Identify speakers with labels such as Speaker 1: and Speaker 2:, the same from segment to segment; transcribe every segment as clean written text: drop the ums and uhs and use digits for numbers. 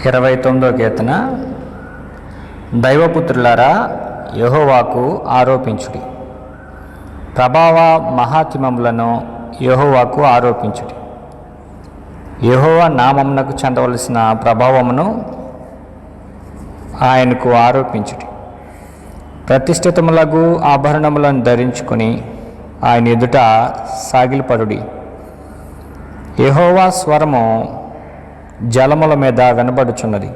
Speaker 1: 29వ కీర్తన. దైవపుత్రులారా, యెహోవాకు ఆరోపించుడి, ప్రభావ మహాత్మ్యములను యెహోవాకు ఆరోపించుడి. యెహోవా నామమునకు చెందవలసిన ప్రభావమును ఆయనకు ఆరోపించుడి. ప్రతిష్ఠితములగు ఆభరణములను ధరించుకొని ఆయన ఎదుట సాగిలపడుడి. యెహోవా స్వరము జలముల మీద వినబడుచున్నది.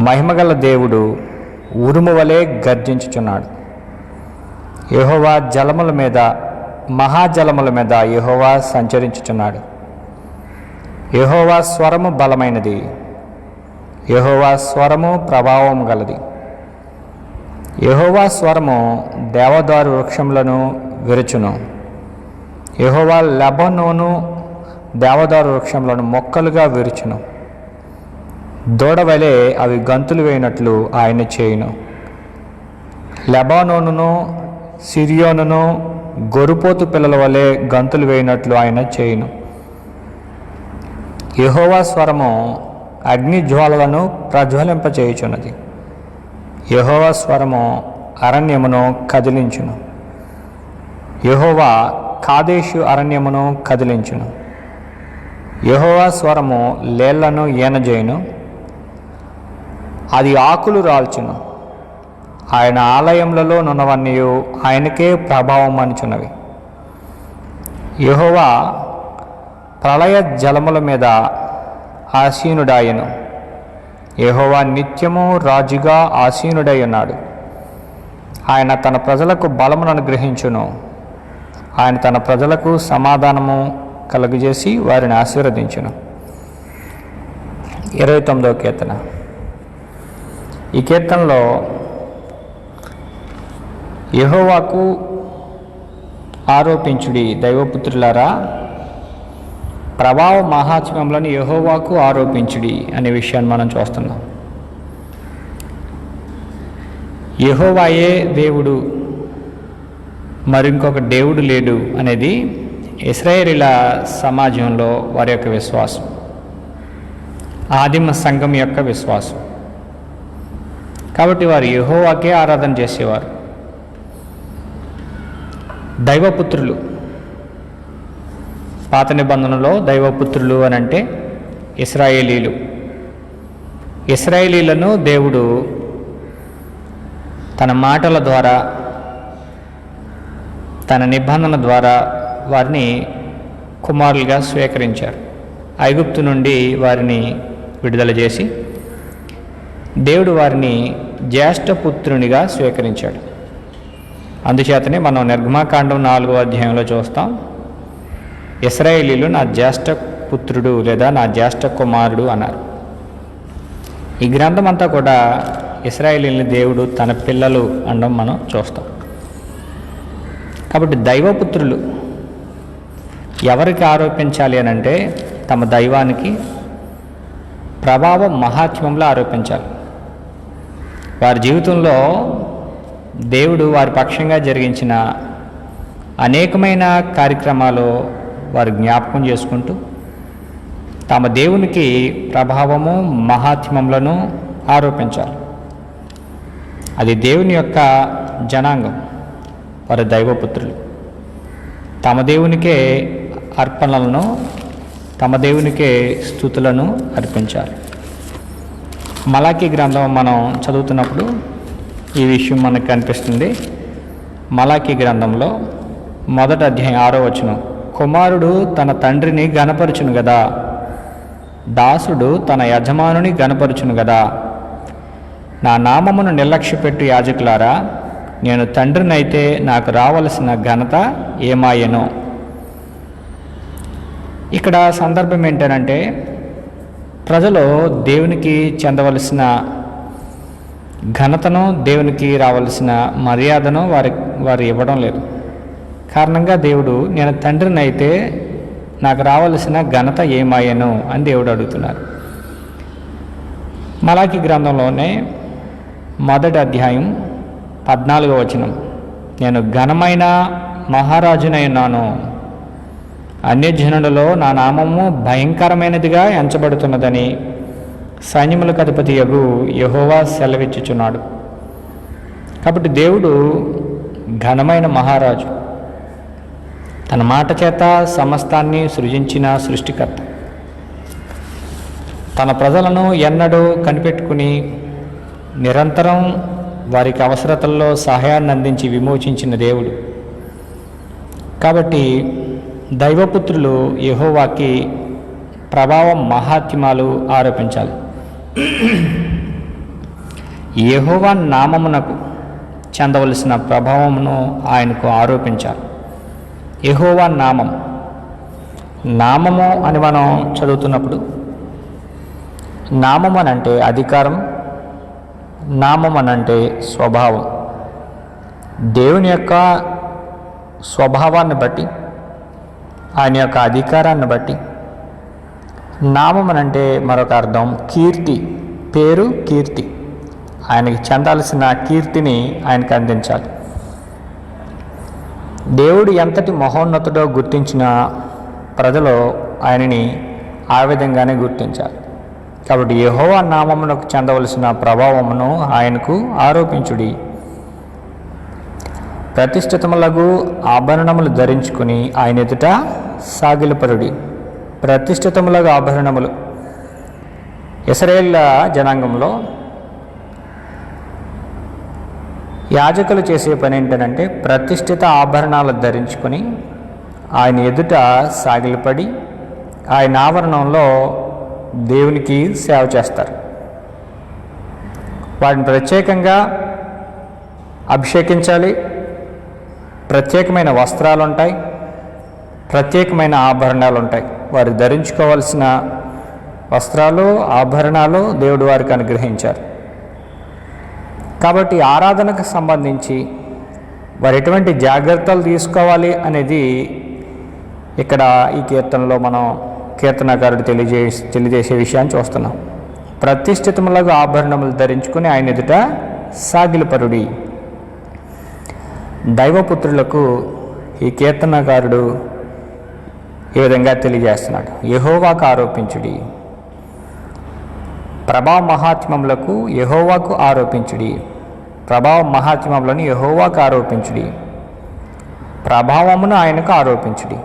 Speaker 1: మహిమగల దేవుడు ఉరుము వలె గర్జించుచున్నాడు. యెహోవా జలముల మీద, మహాజలముల మీద యెహోవా సంచరించుచున్నాడు. యెహోవా స్వరము బలమైనది, యెహోవా స్వరము ప్రభావం గలది. యెహోవా స్వరము దేవదారు వృక్షములను విరుచును. యెహోవా లెబానోను దేవదారు వృక్షములను మొక్కలుగా విరుచును. దూడవలే అవి గంతులు వేయినట్లు ఆయన చేయును. లెబానోనును సిరియోనును గొర్రుపోతు పిల్లల వలె గంతులు వేయినట్లు ఆయన చేయును. యెహోవా స్వరము అగ్ని జ్వాలలను ప్రజ్వలింపచేయుచున్నది. యెహోవా స్వరము అరణ్యమును కదిలించును. యెహోవా కాదేశు అరణ్యమును కదిలించును. యెహోవా స్వరము లేళ్లను ఈనజేయును. అది ఆకులు రాల్చును. ఆయన ఆలయములలో నున్నవన్నీ ఆయనకే ప్రభావం అనుచున్నవి. యెహోవా ప్రళయ జలముల మీద ఆసీనుడాయను. యెహోవా నిత్యము రాజుగా ఆసీనుడై ఉన్నాడు. ఆయన తన ప్రజలకు బలమును అనుగ్రహించును. ఆయన తన ప్రజలకు సమాధానము కలుగజేసి వారిని ఆశీర్వదించును. 29వ కీర్తన. ఈ కీర్తనలో యెహోవాకు ఆరోపించుడి, దైవపుత్రులారా, ప్రభావ మహాత్మ్యములను యెహోవాకు ఆరోపించుడి అనే విషయాన్ని మనం చూస్తున్నాం. యెహోవాయే దేవుడు, మరింకొక దేవుడు లేడు అనేది ఇశ్రాయేలీల సమాజంలో వారి యొక్క విశ్వాసం, ఆదిమ సంఘం యొక్క విశ్వాసం. కాబట్టి వారు యెహోవాకే ఆరాధన చేసేవారు. దైవపుత్రులు, పాత నిబంధనలో దైవపుత్రులు అని అంటే ఇశ్రాయేలీలు. ఇశ్రాయేలీలను దేవుడు తన మాటల ద్వారా, తన నిబంధన ద్వారా వారిని కుమారులుగా స్వీకరించారు. ఐగుప్తు నుండి వారిని విడుదల చేసి దేవుడు వారిని జ్యేష్ఠపుత్రునిగా స్వీకరించాడు. అందుచేతనే మనం నిర్గమాకాండం 4వ అధ్యాయంలో చూస్తాం, ఇశ్రాయేలీలు నా జ్యేష్ఠ పుత్రుడు లేదా నా జ్యేష్ఠ కుమారుడు అన్నారు. ఈ గ్రంథం అంతా కూడా ఇశ్రాయేలీని దేవుడు తన పిల్లలు అనడం మనం చూస్తాం. కాబట్టి దైవపుత్రులు ఎవరికి ఆరోపించాలి అని అంటే తమ దైవానికి ప్రభావం మహాత్మ్యంలో ఆరోపించాలి. వారి జీవితంలో దేవుడు వారి పక్షంగా జరిగించిన అనేకమైన కార్యక్రమాలు వారు జ్ఞాపకం చేసుకుంటూ తమ దేవునికి ప్రభావము మహాత్మ్యములను ఆరోపించాలి. అది దేవుని యొక్క జనాంగం, వారి దైవపుత్రులు. తమ దేవునికే అర్పణలను, తమ దేవునికే స్తుతులను అర్పించాలి. మలాకీ గ్రంథం మనం చదువుతున్నప్పుడు ఈ విషయం మనకు కనిపిస్తుంది. మలాకీ గ్రంథంలో 1వ అధ్యాయం 6వ వచనం, కుమారుడు తన తండ్రిని గనపరచును గదా, దాసుడు తన యజమానుని గనపరచును గదా. నా నామమును నిర్లక్ష్యపెట్టు యాజకులారా, నేను తండ్రినైతే నాకు రావలసిన ఘనత ఏమాయెనో. ఇక్కడ సందర్భం ఏంటంటే ప్రజలు దేవునికి చెందవలసిన ఘనతను, దేవునికి రావలసిన మర్యాదను వారు ఇవ్వడం లేదు. కారణంగా దేవుడు, నేను తండ్రినైతే నాకు రావలసిన ఘనత ఏమాయెను అని దేవుడు అడుగుతున్నారు. మలాకీ గ్రంథంలోనే 1వ అధ్యాయం 14వ వచనం, నేను ఘనమైన మహారాజునైనాను, అన్యజనులలో నా నామము భయంకరమైనదిగా ఎంచబడుతున్నదని సైన్యములకు అధిపతియగు యెహోవా సెలవిచ్చుచున్నాడు. కాబట్టి దేవుడు ఘనమైన మహారాజు, తన మాట చేత సమస్తాన్ని సృజించిన సృష్టికర్త, తన ప్రజలను ఎన్నడూ కనిపెట్టుకుని నిరంతరం వారికి అవసరతల్లో సహాయాన్ని అందించి విమోచించిన దేవుడు. కాబట్టి దైవపుత్రులు యెహోవాకి ప్రభావం మహాత్మ్యాలు ఆరోపించాలి. యెహోవా నామమునకు చెందవలసిన ప్రభావమును ఆయనకు ఆరోపించాలి. యెహోవా నామము అని మనం చదువుతున్నప్పుడు, నామం అనంటే అధికారం, నామం అనంటే స్వభావం. దేవుని యొక్క స్వభావాన్ని బట్టి, ఆయన యొక్క అధికారాన్ని బట్టి నామం అనంటే మరొక అర్థం కీర్తి, పేరు, కీర్తి. ఆయనకి చెందాల్సిన కీర్తిని ఆయనకు అందించాలి. దేవుడు ఎంతటి మహోన్నతుడో గుర్తించిన ప్రజలు ఆయనని ఆ విధంగానే గుర్తించాలి. కాబట్టి యెహోవా నామమునకు చెందవలసిన ప్రభావమును ఆయనకు ఆరోపించుడి. ప్రతిష్ఠితములకు ఆభరణములు ధరించుకుని ఆయన ఎదుట సాగిలపరుడి. ప్రతిష్ఠితములకు ఆభరణములు ఇశ్రాయేలు జనాంగంలో యాజకులు చేసే పని ఏంటంటే ప్రతిష్ఠిత ఆభరణాలు ధరించుకొని ఆయన ఎదుట సాగిలపడి ఆయన ఆవరణంలో దేవునికి సేవ చేస్తారు. వాటిని ప్రత్యేకంగా అభిషేకించాలి. ప్రత్యేకమైన వస్త్రాలు ఉంటాయి, ప్రత్యేకమైన ఆభరణాలు ఉంటాయి. వారు ధరించుకోవాల్సిన వస్త్రాలు, ఆభరణాలు దేవుడు వారికి అనుగ్రహించారు. కాబట్టి ఆరాధనకు సంబంధించి వారు ఎటువంటి జాగ్రత్తలు తీసుకోవాలి ఇక్కడ ఈ కీర్తనలో మనం కీర్తనకారుడు తెలియజేసే విషయాన్ని చూస్తున్నాం. ప్రతిష్ఠితములకు ఆభరణములు ధరించుకుని ఆయన ఎదుట సాగిలపరుడి. దైవపుత్రులకు ఈ కీర్తనకారుడు ఈ విధంగా తెలియజేస్తున్నాడు. యెహోవాకు ఆరోపించుడి. ప్రభావ మహాత్మ్యములకు యెహోవాకు ఆరోపించుడి. ప్రభావ మహాత్మ్యములను యెహోవాకు ఆరోపించుడి. ప్రభావమును ఆయనకు ఆరోపించుడి.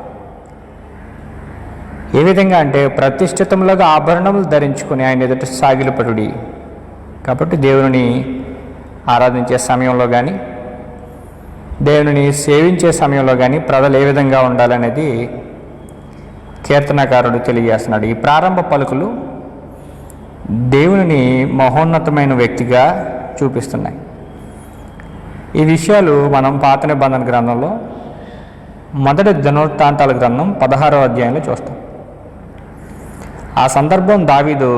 Speaker 1: ఏ విధంగా అంటే ప్రతిష్ఠితములుగా ఆభరణములు ధరించుకుని ఆయన ఎదుట సాగిలపడుడి. కాబట్టి దేవుని ఆరాధించే సమయంలో కానీ, దేవుని సేవించే సమయంలో కానీ ప్రజలు ఏ విధంగా ఉండాలనేది కీర్తనకారుడు తెలియజేస్తున్నాడు. ఈ ప్రారంభ పలుకులు దేవుని మహోన్నతమైన వ్యక్తిగా చూపిస్తున్నాయి. ఈ విషయాలు మనం పాత నిబంధన గ్రంథంలో మొదటి దినవృత్తాంతాల గ్రంథం 16వ అధ్యాయంలో చూస్తాం. ఆ సందర్భం దావీదు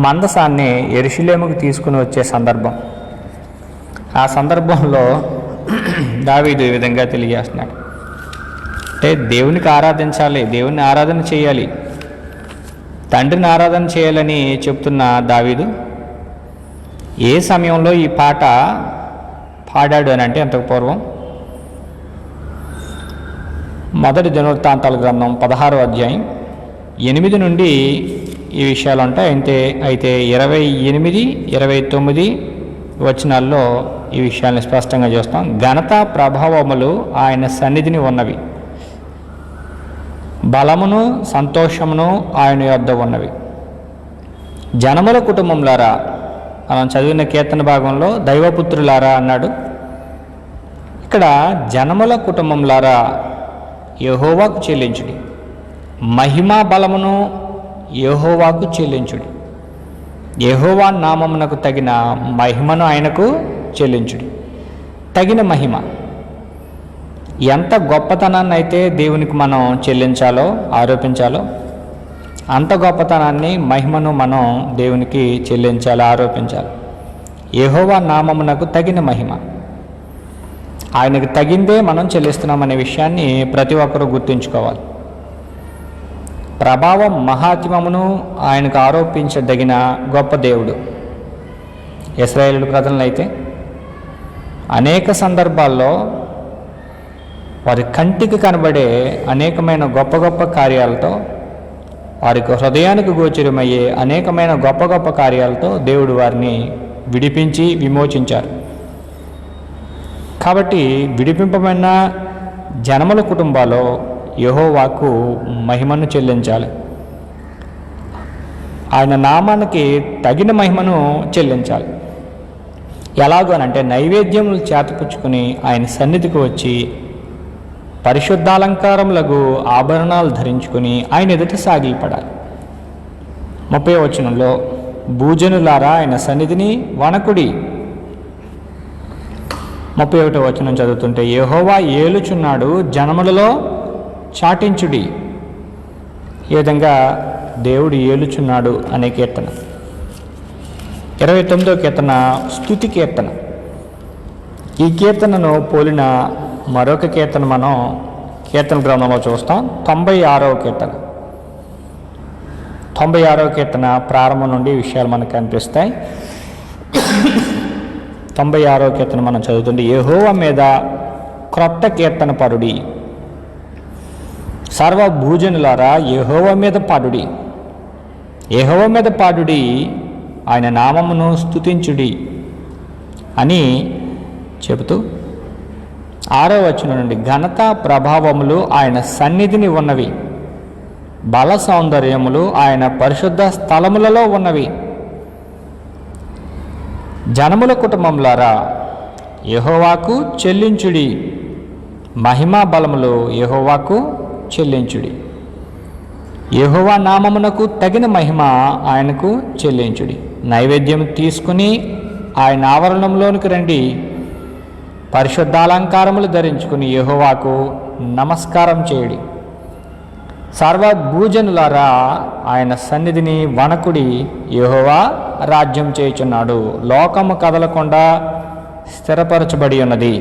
Speaker 1: మందసాన్ని యెరూషలేముకు తీసుకుని వచ్చే సందర్భం. ఆ సందర్భంలో దావీదు ఈ విధంగా తెలియజేస్తున్నాడు. అంటే దేవునికి ఆరాధించాలి, దేవుని ఆరాధన చేయాలి, తండ్రిని ఆరాధన చేయాలని చెప్తున్న దావీదు ఏ సమయంలో ఈ పాట పాడాడు అని అంటే అంతకు పూర్వం మొదటి దినవృత్తాంతాల గ్రంథం 16వ అధ్యాయం 8 నుండి ఈ విషయాలు ఉంటాయి. అయితే 28, 29 వచనాల్లో ఈ విషయాన్ని స్పష్టంగా చూస్తాం. ఘనత ప్రభావములు ఆయన సన్నిధిని ఉన్నవి, బలమును సంతోషమును ఆయన యొద్ద ఉన్నవి. జనముల కుటుంబంలారా, మనం చదివిన కీర్తన భాగంలో దైవపుత్రులారా అన్నాడు. ఇక్కడ జనముల కుటుంబంలారా యెహోవాకు చెల్లించుడి. మహిమా బలమును యెహోవాకు చెల్లించుడి. యెహోవా నామమునకు తగిన మహిమను ఆయనకు చెల్లించుడి. తగిన మహిమ, ఎంత గొప్పతనాన్ని అయితే దేవునికి మనం చెల్లించాలో, ఆరోపించాలో, అంత గొప్పతనాన్ని, మహిమను మనం దేవునికి చెల్లించాలి, ఆరోపించాలి. యెహోవా నామమునకు తగిన మహిమ, ఆయనకు తగిందే మనం చెల్లిస్తున్నామనే విషయాన్ని ప్రతి ఒక్కరూ గుర్తుంచుకోవాలి. ప్రభావం మహాత్మ్యమును ఆయనకు ఆరోపించదగిన గొప్ప దేవుడు. ఇశ్రాయేలు ప్రజలనైతే అనేక సందర్భాల్లో వారి కంటికి కనబడే అనేకమైన గొప్ప గొప్ప కార్యాలతో వారికి హృదయానికి గోచరమయ్యే అనేకమైన గొప్ప గొప్ప కార్యాలతో దేవుడు వారిని విడిపించి విమోచించారు. కాబట్టి విడిపింపబడిన జనముల కుటుంబాల్లో యెహోవాకు మహిమను చెల్లించాలి. ఆయన నామానికి తగిన మహిమను చెల్లించాలి. ఎలాగోనంటే నైవేద్యములు చేతపుచ్చుకుని ఆయన సన్నిధికి వచ్చి పరిశుద్ధాలంకారములకు ఆభరణాలు ధరించుకుని ఆయన ఎదుట సాగిలపడాలి. 30వ వచనంలో భూజనులారా ఆయన సన్నిధిని వణకుడి. 31వ వచనం చదువుతుంటే యెహోవా ఏలుచున్నాడు జనములలో చాటించుడి. ఈ విధంగా దేవుడు ఏలుచున్నాడు అనే కీర్తన. 29వ కీర్తన స్తుతి కీర్తన. ఈ కీర్తనను పోలిన మరొక కీర్తన మనం కీర్తన గ్రంథంలో చూస్తాం. 96వ కీర్తన. 96వ కీర్తన ప్రారంభం నుండి విషయాలు మనకు కనిపిస్తాయి. 96వ కీర్తన మనం చదువుతుంటే యెహోవా మీద క్రొత్త కీర్తన పరుడి. సర్వ భూజనులారా యెహోవా మీద పాడుడి. యెహోవా మీద పాడుడి, ఆయన నామమును స్తుతించుడి అని చెబుతూ 6వ వచనం నుండి ఘనత ప్రభావములు ఆయన సన్నిధిని ఉన్నవి, బల సౌందర్యములు ఆయన పరిశుద్ధ స్థలములలో ఉన్నవి. జనముల కుటుంబములారా యెహోవాకు చెల్లించుడి, మహిమా బలములు యెహోవాకు చెల్లించుడి. యెహోవా నామమునకు తగిన మహిమ ఆయనకు చెల్లించుడి. నైవేద్యం తీసుకుని ఆయన ఆవరణంలోనికి రండి. పరిశుద్ధాలంకారములు ధరించుకుని యెహోవాకు నమస్కారం చేయుడి. సర్వభూజనులారా ఆయన సన్నిధిని వణకుడి. యెహోవా రాజ్యం చేయుచున్నాడు, లోకము కదలకుండా స్థిరపరచబడి ఉన్నది.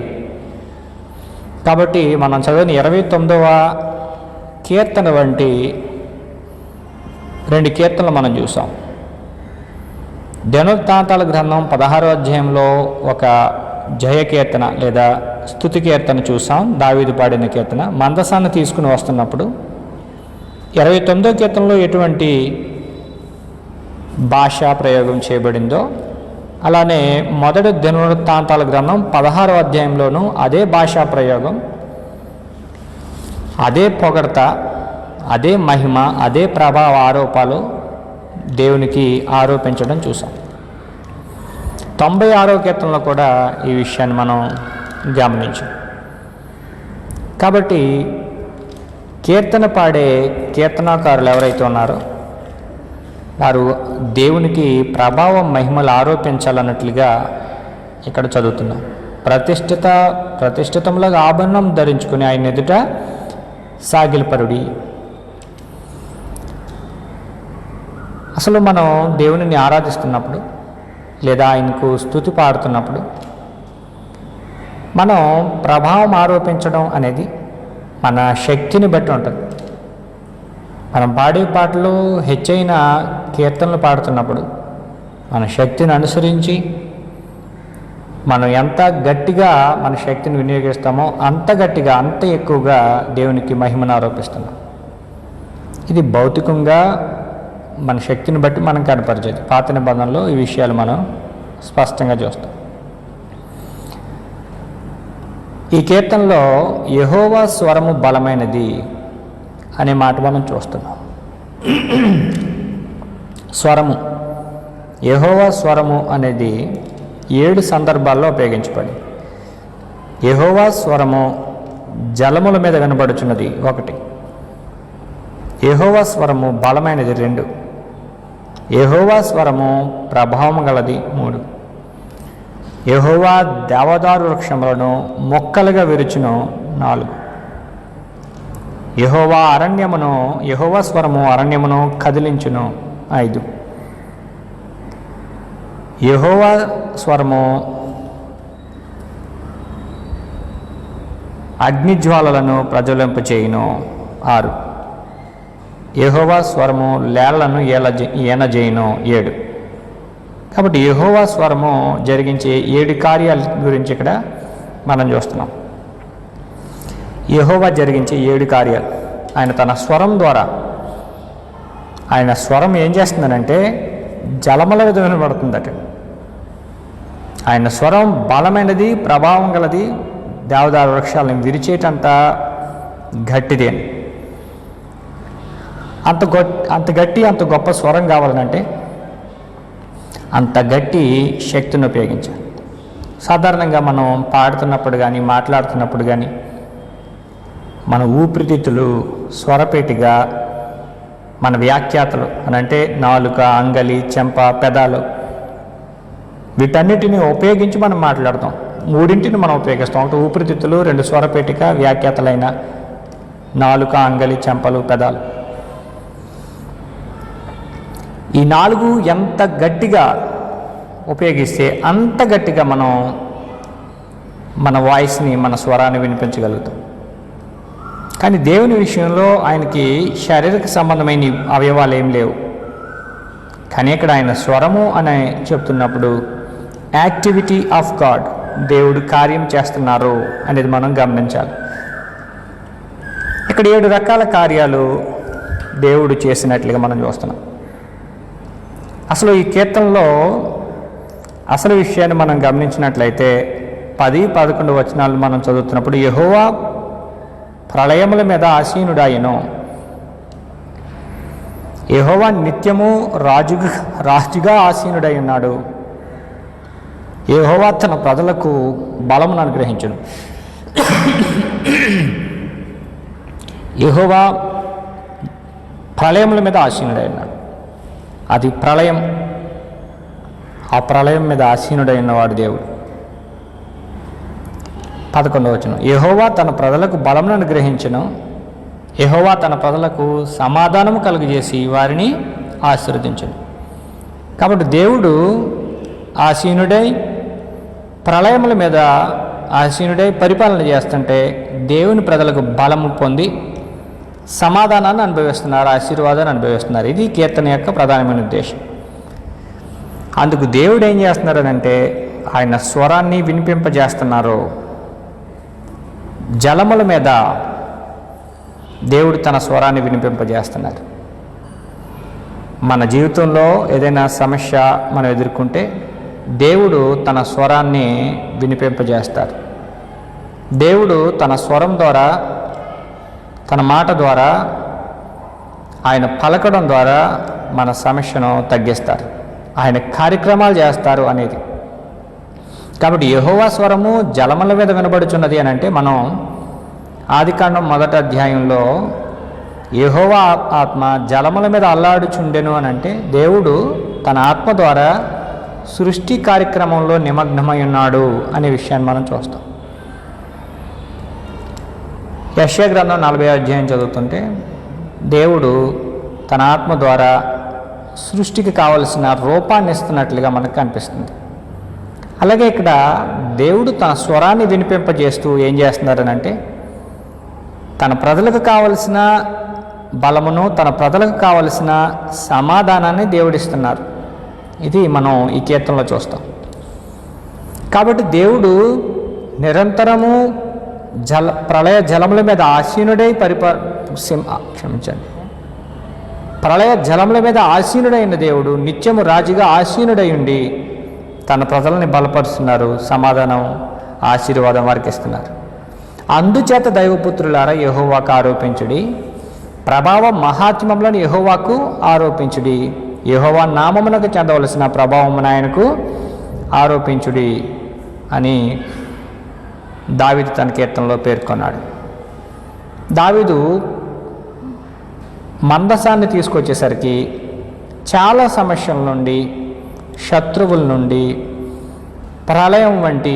Speaker 1: కాబట్టి మనం చదివిన 29వ కీర్తన వంటి 2 కీర్తనలు మనం చూసాం. దినవృత్తాంతాల గ్రంథం 16వ అధ్యాయంలో ఒక జయ కీర్తన లేదా స్తుతి కీర్తన చూసాం. దావీదు పాడిన కీర్తన మందసాన్ని తీసుకుని వస్తున్నప్పుడు. 29వ కీర్తనలో ఎటువంటి భాషా ప్రయోగం చేయబడిందో అలానే మొదటి దినవృత్తాంతాల గ్రంథం 16వ అధ్యాయంలోనూ అదే భాషా ప్రయోగం, అదే పొగడ్త, అదే మహిమ, అదే ప్రభావ ఆరోపాలు దేవునికి ఆరోపించడం చూసాం. 96వ కీర్తనలో కూడా ఈ విషయాన్ని మనం గమనించాం. కాబట్టి కీర్తన పాడే కీర్తనాకారులు ఎవరైతే ఉన్నారో వారు దేవునికి ప్రభావం మహిమలు ఆరోపించాలన్నట్లుగా ఇక్కడ చదువుతున్నాం. ప్రతిష్ఠితంలో ఆభరణం ధరించుకుని ఆయన ఎదుట సాగిలపరుడి. అసలు మనం దేవునిని ఆరాధిస్తున్నప్పుడు లేదా ఆయనకు స్తుతి పాడుతున్నప్పుడు మనం ప్రభావం ఆరోపించడం అనేది మన శక్తిని బట్టి ఉంటుంది. మనం పాడే పాటలు హెచ్చైన కీర్తనలు పాడుతున్నప్పుడు మన శక్తిని అనుసరించి మనం ఎంత గట్టిగా మన శక్తిని వినియోగిస్తామో అంత గట్టిగా అంత ఎక్కువగా దేవునికి మహిమను ఆరోపిస్తున్నాం. ఇది భౌతికంగా మన శక్తిని బట్టి మనం కనపరిచేది. పాత నిబంధనలో ఈ విషయాలు మనం స్పష్టంగా చూస్తాం. ఈ కీర్తనలో యెహోవా స్వరము బలమైనది అనే మాట మనం చూస్తున్నాం. స్వరము, యెహోవా స్వరము అనేది 7 సందర్భాల్లో ఉపయోగించబడింది. యెహోవా స్వరము జలముల మీద వినబడుచున్నది 1. యెహోవా స్వరము బలమైనది 2. యెహోవా స్వరము ప్రభావం గలది 3. యెహోవా దేవదారు వృక్షములను మొక్కలుగా విరుచును 4. యెహోవా స్వరము అరణ్యమును కదిలించును 5. యెహోవా స్వరము అగ్నిజ్వాలలను ప్రజ్వలింపచేయును 6. యెహోవా స్వరము లేళ్లను ఏనజేయును 7. కాబట్టి యెహోవా స్వరము జరిగించే 7 కార్యాల గురించి ఇక్కడ మనం చూస్తున్నాం. యెహోవా జరిగించే 7 కార్యాలు ఆయన తన స్వరం ద్వారా ఆయన స్వరం ఏం చేస్తుందనంటే జలముల మీద వినబడుతుందట. ఆయన స్వరం బలమైనది, ప్రభావం గలది, దేవదారు వృక్షాలను విరిచేటంత గట్టిది అని. అంత గట్టి, అంత గొప్ప స్వరం కావాలనంటే అంత గట్టి శక్తిని ఉపయోగించాలి. సాధారణంగా మనం పాడుతున్నప్పుడు కానీ, మాట్లాడుతున్నప్పుడు కానీ మన ఊపిరితిత్తులు స్వరపేటిగా, మన వ్యాఖ్యాతలు అనంటే నాలుక, అంగలి, చెంప, పెదాలు, వీటన్నిటిని ఉపయోగించి మనం మాట్లాడతాం. మూడింటిని మనం ఉపయోగిస్తాం. ఒకటి ఊపిరితిత్తులు, రెండు స్వరపేటిక, వ్యాఖ్యాతలైన నాలుక, అంగలి, చెంపలు, పెదాలు. ఈ నాలుగు ఎంత గట్టిగా ఉపయోగిస్తే అంత గట్టిగా మనం మన వాయిస్ని, మన స్వరాన్ని వినిపించగలుగుతాం. కానీ దేవుని విషయంలో ఆయనకి శారీరక సంబంధమైన అవయవాలు ఏం లేవు. కానీ ఇక్కడ ఆయన స్వరము అని చెప్తున్నప్పుడు యాక్టివిటీ ఆఫ్ గాడ్, దేవుడు కార్యం చేస్తున్నారు అనేది మనం గమనించాలి. ఇక్కడ 7 రకాల కార్యాలు దేవుడు చేసినట్లుగా మనం చూస్తున్నాం. అసలు ఈ కీర్తనలో అసలు విషయాన్ని మనం గమనించినట్లయితే 10-11 వచనాలు మనం చదువుతున్నప్పుడు యెహోవా ప్రళయముల మీద ఆసీనుడాయెను. యెహోవా నిత్యము రాజుగా ఆసీనుడై ఉన్నాడు. యెహోవా తన ప్రజలకు బలమును అనుగ్రహించును. యెహోవా ప్రళయముల మీద ఆసీనుడై ఉన్నాడు. అది ప్రళయం. ఆ ప్రళయం మీద ఆసీనుడై ఉన్నవాడు దేవుడు. 11వ వచనం, యెహోవా తన ప్రజలకు బలమును అనుగ్రహించును. యెహోవా తన ప్రజలకు సమాధానము కలుగజేసి వారిని ఆశీర్వదించును. కాబట్టి దేవుడు ఆసీనుడై, ప్రళయముల మీద ఆసీనుడై పరిపాలన చేస్తుంటే దేవుని ప్రజలకు బలము పొంది సమాధానాన్ని అనుభవిస్తున్నారు, ఆశీర్వాదాన్ని అనుభవిస్తున్నారు. ఇది కీర్తన యొక్క ప్రధానమైన ఉద్దేశం. అందుకు దేవుడు ఏం చేస్తున్నారనంటే ఆయన స్వరాన్ని వినిపింపజేస్తున్నారు. జలముల మీద దేవుడు తన స్వరాన్ని వినిపింపజేస్తున్నారు. మన జీవితంలో ఏదైనా సమస్య మనం ఎదుర్కొంటే దేవుడు తన స్వరాన్ని వినిపింపజేస్తారు. దేవుడు తన స్వరం ద్వారా, తన మాట ద్వారా, ఆయన పలకడం ద్వారా మన సమస్యను తగ్గిస్తారు, ఆయన కార్యక్రమాలు చేస్తారు అనేది. కాబట్టి యెహోవా స్వరము జలముల మీద వినబడుచున్నది అని అంటే మనం ఆదికాండం 1వ అధ్యాయంలో యెహోవా ఆత్మ జలముల మీద అల్లాడుచుండెను అని అంటే దేవుడు తన ఆత్మ ద్వారా సృష్టి కార్యక్రమంలో నిమగ్నమై ఉన్నాడు అనే విషయాన్ని మనం చూస్తాం. యెషయా గ్రంథం 40వ అధ్యాయం చదువుతుంటే దేవుడు తన ఆత్మ ద్వారా సృష్టికి కావలసిన రూపాన్ని ఇస్తున్నట్లుగా మనకు కనిపిస్తుంది. అలాగే ఇక్కడ దేవుడు తన స్వరాన్ని వినిపింపజేస్తూ ఏం చేస్తున్నారనంటే తన ప్రజలకు కావలసిన బలమును, తన ప్రజలకు కావలసిన సమాధానాన్ని దేవుడిస్తున్నారు. ఇది మనం ఈ కీర్తనలో చూస్తాం. కాబట్టి దేవుడు నిరంతరము ప్రళయ జలముల మీద ఆసీనుడై ప్రళయ జలముల మీద ఆసీనుడైన దేవుడు నిత్యము రాజుగా ఆసీనుడై ఉండి తన ప్రజల్ని బలపరుస్తున్నారు, సమాధానం, ఆశీర్వాదం వారికి ఇస్తున్నారు. అందుచేత దైవపుత్రులారా యెహోవాకు ఆరోపించుడి, ప్రభావ మహాత్మ్యములను యెహోవాకు ఆరోపించుడి, యెహోవా నామమునకు చెందవలసిన ప్రభావమును ఆయనకు ఆరోపించుడి అని దావీదు తన కీర్తనలో పేర్కొన్నాడు. దావీదు మందసాన్ని తీసుకొచ్చేసరికి చాలా సమస్యల నుండి, శత్రువుల నుండి, ప్రళయం వంటి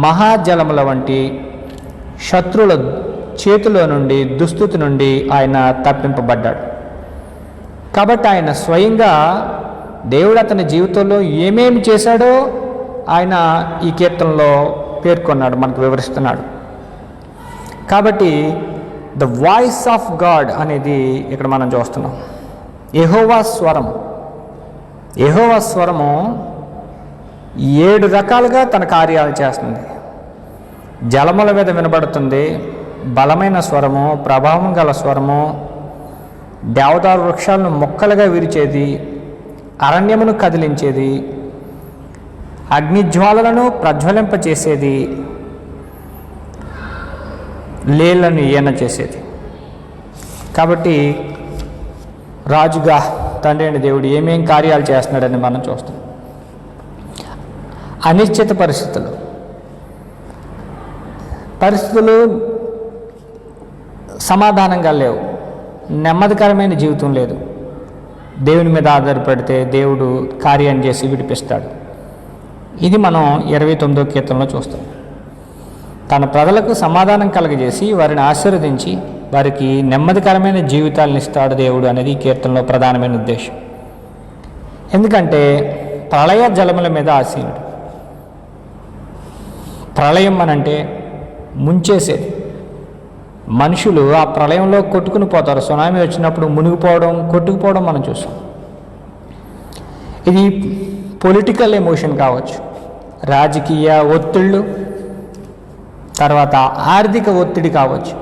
Speaker 1: మహాజలముల వంటి శత్రువుల చేతిలో నుండి, దుస్థితి నుండి ఆయన తప్పింపబడ్డాడు. కాబట్టి ఆయన స్వయంగా దేవుడు అతని జీవితంలో ఏమేమి చేశాడో ఆయన ఈ కీర్తనలో పేర్కొన్నాడు, మనకు వివరిస్తున్నాడు. కాబట్టి ద వాయిస్ ఆఫ్ గాడ్ అనేది ఇక్కడ మనం చూస్తున్నాం. యెహోవా స్వరం, యెహోవా స్వరము 7 రకాలుగా తన కార్యాలు చేస్తుంది. జలముల మీద వినబడుతుంది, బలమైన స్వరము, ప్రభావం గల స్వరము, దేవదారు వృక్షాలను మొక్కలుగా విరిచేది, అరణ్యమును కదిలించేది, అగ్నిజ్వాలలను ప్రజ్వలింపచేసేది, లేళ్లను ఈయన చేసేది. కాబట్టి రాజుగా తండ్రి అయిన దేవుడు ఏమేం కార్యాలు చేస్తున్నాడని మనం చూస్తాం. అనిశ్చిత పరిస్థితులు సమాధానంగా లేవు, నెమ్మదికరమైన జీవితం లేదు. దేవుని మీద ఆధారపడితే దేవుడు కార్యం చేసి విడిపిస్తాడు. ఇది మనం 29వ కీర్తనలో చూస్తాం. తన ప్రజలకు సమాధానం కలగజేసి వారిని ఆశీర్వదించి వారికి నెమ్మదికరమైన జీవితాలను ఇస్తాడు దేవుడు అనేది ఈ కీర్తనలో ప్రధానమైన ఉద్దేశం. ఎందుకంటే ప్రళయ జలముల మీద ఆసీనుడు. ప్రళయం అనంటే ముంచేసేది. మనుషులు ఆ ప్రళయంలో కొట్టుకుని పోతారు. సునామీ వచ్చినప్పుడు మునిగిపోవడం, కొట్టుకుపోవడం మనం చూస్తాం. ఇది పొలిటికల్ ఎమోషన్ కావచ్చు, రాజకీయ ఒత్తిళ్ళు, తర్వాత ఆర్థిక ఒత్తిడి కావచ్చు,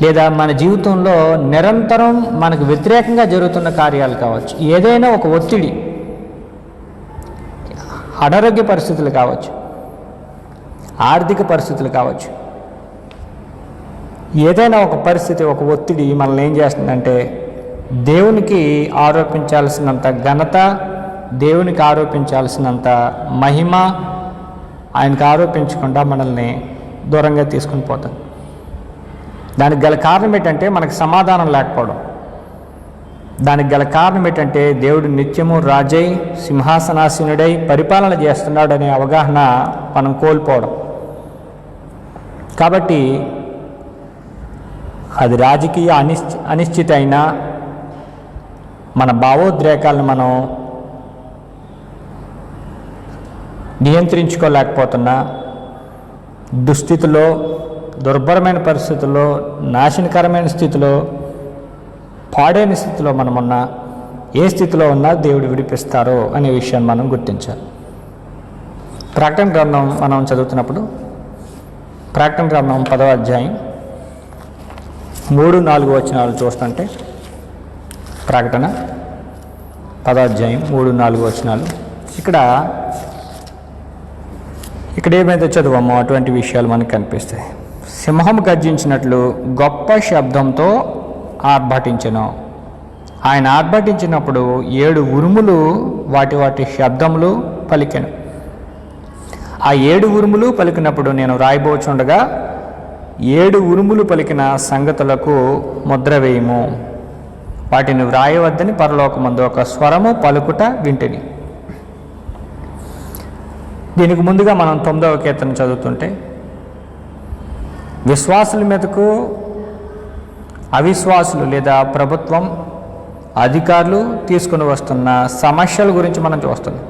Speaker 1: లేదా మన జీవితంలో నిరంతరం మనకు వ్యతిరేకంగా జరుగుతున్న కార్యాలు కావచ్చు. ఏదైనా ఒక ఒత్తిడి, అనారోగ్య పరిస్థితులు కావచ్చు, ఆర్థిక పరిస్థితులు కావచ్చు, ఏదైనా ఒక పరిస్థితి, ఒక ఒత్తిడి మనల్ని ఏం చేస్తుందంటే దేవునికి ఆరోపించాల్సినంత ఘనత, దేవునికి ఆరోపించాల్సినంత మహిమ ఆయనకు ఆరోపించకుండా మనల్ని దూరంగా తీసుకుని పోతాం. దానికి గల కారణం ఏంటంటే మనకు సమాధానం లేకపోవడం. దానికి గల కారణం ఏంటంటే దేవుడు నిత్యము రాజై సింహాసనాసీనుడై పరిపాలన చేస్తున్నాడు అనే అవగాహన మనం కోల్పోవడం. కాబట్టి అది రాజకీయ అనిశ్చిత అయినా, మన భావోద్రేకాలను మనం నియంత్రించుకోలేకపోతున్నా, దుస్థితిలో, దుర్భరమైన పరిస్థితుల్లో, నాశనకరమైన స్థితిలో, పాడైన స్థితిలో మనమున్నా, ఏ స్థితిలో ఉన్నా దేవుడు విడిపిస్తారో అనే విషయాన్ని మనం గుర్తించాలి. ప్రకటన గ్రంథం మనం చదువుతున్నప్పుడు ప్రకటన గ్రంథం 10వ అధ్యాయం 3-4 వచనాలు చూస్తుంటే, ప్రకటన 10వ అధ్యాయం 3-4 వచనాలు, ఇక్కడ ఏమైతే చదువామో అటువంటి విషయాలు మనకు కనిపిస్తాయి. సింహం గర్జించినట్లు గొప్ప శబ్దంతో ఆర్భటించెను. ఆయన ఆర్భటించినప్పుడు 7 ఉరుములు వాటి వాటి శబ్దములు పలికెను. ఆ 7 ఉరుములు పలికినప్పుడు నేను రాయబోచుండగా 7 ఉరుములు పలికిన సంగతులకు ముద్ర వేయము, వాటిని వ్రాయవద్దని పరలోకమందు ఒక స్వరము పలుకుట వింటిని. దీనికి ముందుగా మనం 9వ కీర్తన చదువుతుంటే, విశ్వాసుల మీదకు అవిశ్వాసులు లేదా ప్రభుత్వం, అధికారులు తీసుకుని వస్తున్న సమస్యల గురించి మనం చూస్తున్నాం.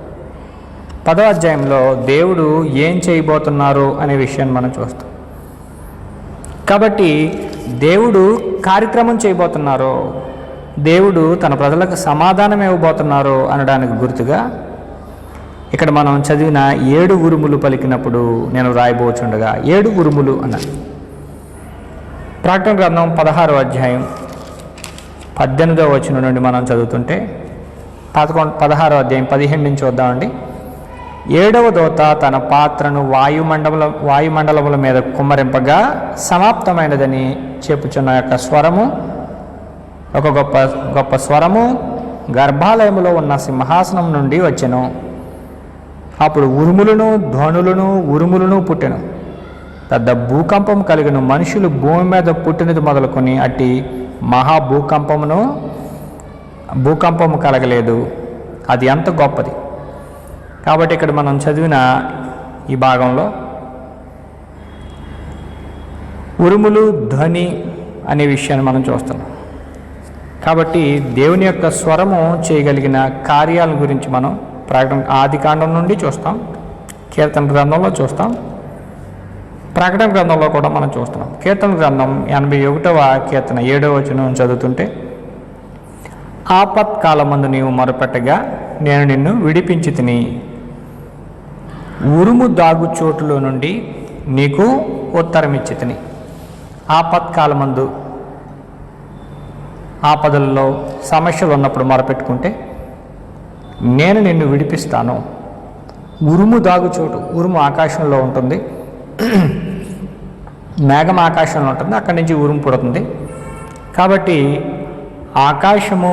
Speaker 1: 10వ అధ్యాయంలో దేవుడు ఏం చేయబోతున్నారు అనే విషయాన్ని మనం చూస్తాం. కాబట్టి దేవుడు కార్యక్రమం చేయబోతున్నారు, దేవుడు తన ప్రజలకు సమాధానం ఇవ్వబోతున్నారు అనడానికి గుర్తుగా ఇక్కడ మనం చదివిన 7 ఉరుములు పలికినప్పుడు నేను రాయబోచుండగా 7 ఉరుములు అన్నారు. ప్రకటన గ్రంథం 16వ అధ్యాయం 18వ వచనం నుండి మనం చదువుతుంటే 16వ అధ్యాయం 15 నుంచి చూద్దామండి. 7వ దూత తన పాత్రను వాయుమండలముల మీద కుమ్మరింపగా సమాప్తమైనదని చెప్పుచున్న యొక్క స్వరము, ఒక గొప్ప స్వరము గర్భాలయములో ఉన్న సింహాసనం నుండి వచ్చెను. అప్పుడు ఉరుములను, ధ్వనులను, ఉరుములను పుట్టెను. పెద్ద భూకంపం కలిగిన మనుషులు భూమి మీద పుట్టినది మొదలుకొని అట్టి భూకంపము కలగలేదు. అది ఎంత గొప్పది. కాబట్టి ఇక్కడ మనం చదివిన ఈ భాగంలో ఉరుములు, ధ్వని అనే విషయాన్ని మనం చూస్తున్నాం. కాబట్టి దేవుని యొక్క స్వరము చేయగలిగిన కార్యాల గురించి మనం ఆదికాండం నుండి చూస్తాం, కీర్తన గ్రంథంలో చూస్తాం, ప్రకటన గ్రంథంలో కూడా మనం చూస్తున్నాం. కీర్తన గ్రంథం 81వ కీర్తన 7వ వచనం చదువుతుంటే, ఆపత్కాలమందు నీవు మొరపెట్టగా నేను నిన్ను విడిపించి తిని, ఉరుము దాగు చోటులో నుండి నీకు ఉత్తరం ఇచ్చి తిని. ఆపత్కాలమందు ఆపదల్లో సమస్యలు ఉన్నప్పుడు మొరపెట్టుకుంటే నేను నిన్ను విడిపిస్తాను. ఉరుము దాగుచోటు, ఉరుము ఆకాశంలో ఉంటుంది, మేఘం ఆకాశంలో ఉంటుంది, అక్కడి నుంచి ఉరుము పుడుతుంది. కాబట్టి ఆకాశము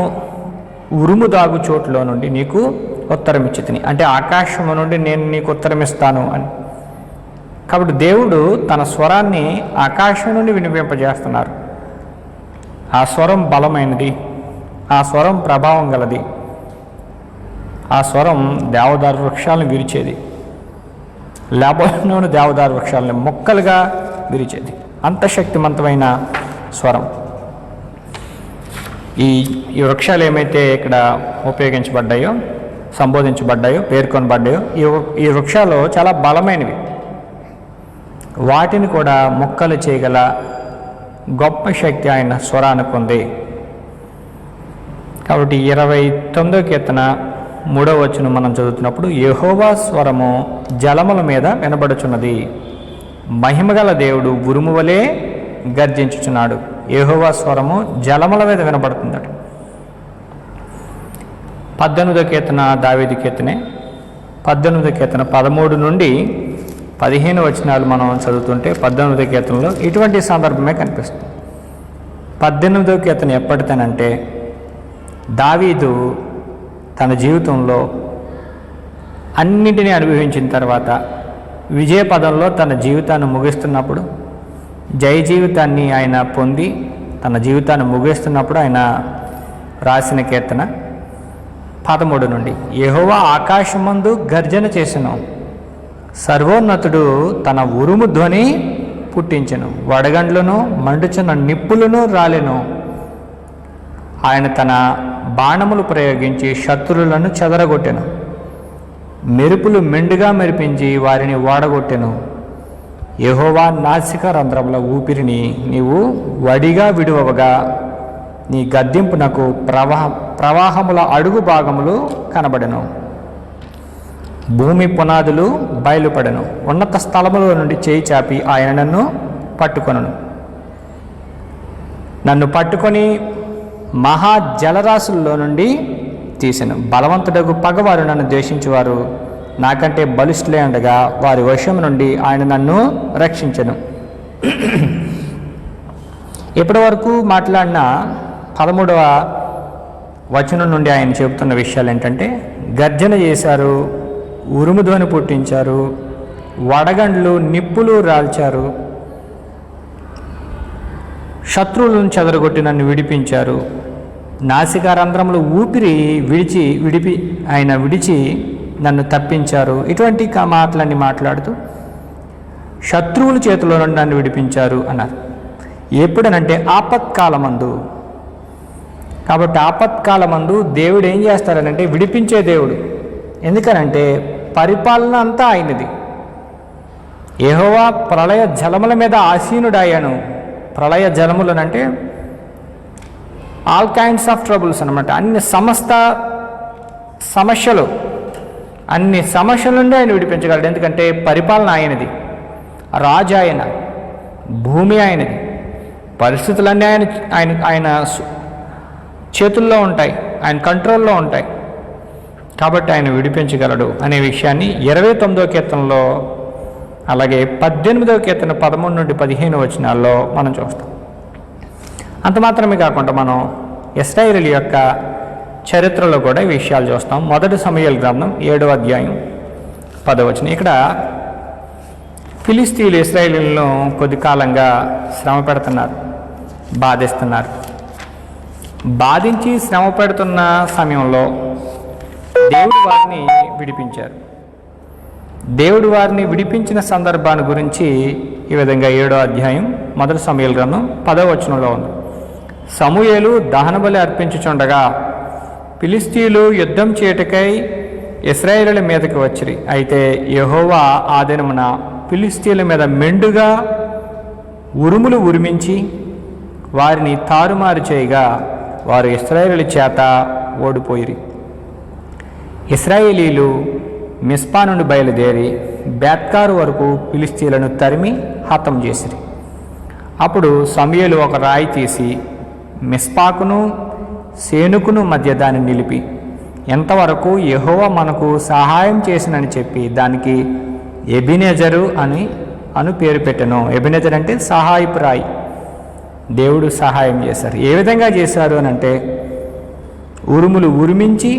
Speaker 1: ఉరుము దాగు చోటులో నుండి నీకు ఉత్తరం ఇచ్చితిని, అంటే ఆకాశము నుండి నేను నీకు ఉత్తరం ఇస్తాను అని. కాబట్టి దేవుడు తన స్వరాన్ని ఆకాశం నుండి వినిపింపజేస్తున్నారు. ఆ స్వరం బలమైనది, ఆ స్వరం ప్రభావం గలది, ఆ స్వరం దేవదారు వృక్షాలను విరిచేది, లెబానోను దేవదారు వృక్షాలను మొక్కలుగా విరిచేది. అంత శక్తివంతమైన స్వరం. ఈ వృక్షాలు ఏమైతే ఇక్కడ ఉపయోగించబడ్డాయో, సంబోధించబడ్డాయో, పేర్కొనబడ్డాయో, ఈ వృక్షాలు చాలా బలమైనవి. వాటిని కూడా మొక్కలు చేయగల గొప్ప శక్తి ఆయన స్వరానికి ఉంది. కాబట్టి 29వ కీర్తన 3వ వచనం మనం చదువుతున్నప్పుడు, యెహోవా స్వరము జలముల మీద వినబడుచున్నది, మహిమగల దేవుడు ఉరుము వలె గర్జించుచున్నాడు. యెహోవా స్వరము జలముల మీద వినబడుతుందట. 18వ కీర్తన దావీదు కీర్తనే. 18వ కీర్తన 13 నుండి 15 వచనాలు మనం చదువుతుంటే 18వ కీర్తనలో ఇటువంటి సందర్భమే కనిపిస్తుంది. 18వ కీర్తన ఎప్పటితేనంటే దావీదు తన జీవితంలో అన్నింటినీ అనుభవించిన తర్వాత విజయ పదంలో తన జీవితాన్ని ముగిస్తున్నప్పుడు, జయ జీవితాన్ని ఆయన పొంది తన జీవితాన్ని ముగిస్తున్నప్పుడు ఆయన రాసిన కీర్తన 13 నుండి, యెహోవా ఆకాశమందు గర్జన చేసెను, సర్వోన్నతుడు తన ఉరుము ధ్వని పుట్టించెను, వడగండ్లను మండుచున్న నిప్పులను రాలెను, ఆయన తన బాణములు ప్రయోగించి శత్రువులను చెదరగొట్టెను, మెరుపులు మెండుగా మెరిపించి వారిని ఓడగొట్టెను. యెహోవా నాసిక రంధ్రముల ఊపిరిని నీవు వడిగా విడువగా నీ గద్దింపునకు ప్రవాహముల అడుగు భాగములు కనబడెను. భూమి పునాదులు బయలుపడెను, ఉన్నత స్థలములో నుండి చేయి చాపి ఆయన నన్ను పట్టుకొనను. నన్ను పట్టుకొని మహా జలరాశుల్లో నుండి తీసెను. బలవంతుడగు పగవారు నన్ను ద్వేషించువారు నాకంటే బలిష్ఠులే ఉండగా వారి వశం నుండి ఆయన నన్ను రక్షించెను. ఇప్పటి వరకు మాట్లాడిన 13వ వచనం నుండి ఆయన చెబుతున్న విషయాలు ఏంటంటే, గర్జన చేశారు, ఉరుముధ్వని పుట్టించారు, వడగండ్లు నిప్పులు రాల్చారు, శత్రువులను చెదరగొట్టి నన్ను విడిపించారు, నాసికారంధ్రములు ఊపిరి విడిచి నన్ను తప్పించారు. ఇటువంటి మాటలన్నీ మాట్లాడుతూ శత్రువుల చేతిలో నుండి నన్ను విడిపించారు అన్నారు. ఎప్పుడనంటే ఆపత్కాలమందు. కాబట్టి ఆపత్కాలమందు దేవుడు ఏం చేస్తారనంటే విడిపించే దేవుడు. ఎందుకనంటే పరిపాలన అంతా ఆయనది. యెహోవా ప్రళయ జలముల మీద ఆసీనుడాయను. ప్రళయ జలములనంటే ఆల్ కైండ్స్ ఆఫ్ ట్రబుల్స్ అనమాట. అన్ని సమస్యల నుండి ఆయన విడిపించగలడు. ఎందుకంటే పరిపాలన ఆయనది, రాజు ఆయన, భూమి ఆయనది, పరిస్థితులన్నీ ఆయన చేతుల్లో ఉంటాయి, ఆయన కంట్రోల్లో ఉంటాయి. కాబట్టి ఆయన విడిపించగలడు అనే విషయాన్ని 29వ కీర్తనలో, అలాగే 18వ కీర్తన 13 నుండి 15 వచనాల్లో మనం చూస్తాం. అంత మాత్రమే కాకుండా మనం ఇశ్రాయేలు యొక్క చరిత్రలో కూడా ఈ విషయాలు చూస్తాం. 1 సమూయేలు గ్రంథం 7వ అధ్యాయం 10వ వచనం. ఇక్కడ ఫిలిస్తీయులు ఇశ్రాయేలులను కొద్ది కాలంగా శ్రమ పెడుతున్నారు, బాధిస్తున్నారు. బాధించి శ్రమ పెడుతున్న సమయంలో దేవుడు వారిని విడిపించారు. దేవుడు వారిని విడిపించిన సందర్భాన్ని గురించి ఈ విధంగా 7వ అధ్యాయం 1 సమూయేలు గ్రంథం 10వ వచనంలో ఉంది. సమూయేలు దహనబలి అర్పించుచుండగా ఫిలిస్తీయులు యుద్ధం చేయుటకై ఇశ్రాయేలుల మీదకి వచ్చిరి. అయితే యెహోవా ఆ దినమున ఫిలిస్తీయుల మీద మెండుగా ఉరుములు ఉరిమించి వారిని తారుమారు చేయగా వారు ఇశ్రాయేలుల చేత ఓడిపోయిరి. ఇశ్రాయేలీలు మిస్పా నుండి బయలుదేరి బేత్కారు వరకు ఫిలిస్తీయులను తరిమి హతం చేసిరి. అప్పుడు సమూయేలు ఒక రాయి తీసి మిస్పాకును సేనుకును మధ్య దాన్ని నిలిపి ఎంతవరకు యెహోవా మనకు సహాయం చేసినని చెప్పి దానికి ఎబినెజరు అని పేరు పెట్టెను. ఎబినెజర్ అంటే సహాయపు రాయి. దేవుడు సహాయం చేశారు. ఏ విధంగా చేశారు అని అంటే ఉరుములు ఉరిమించి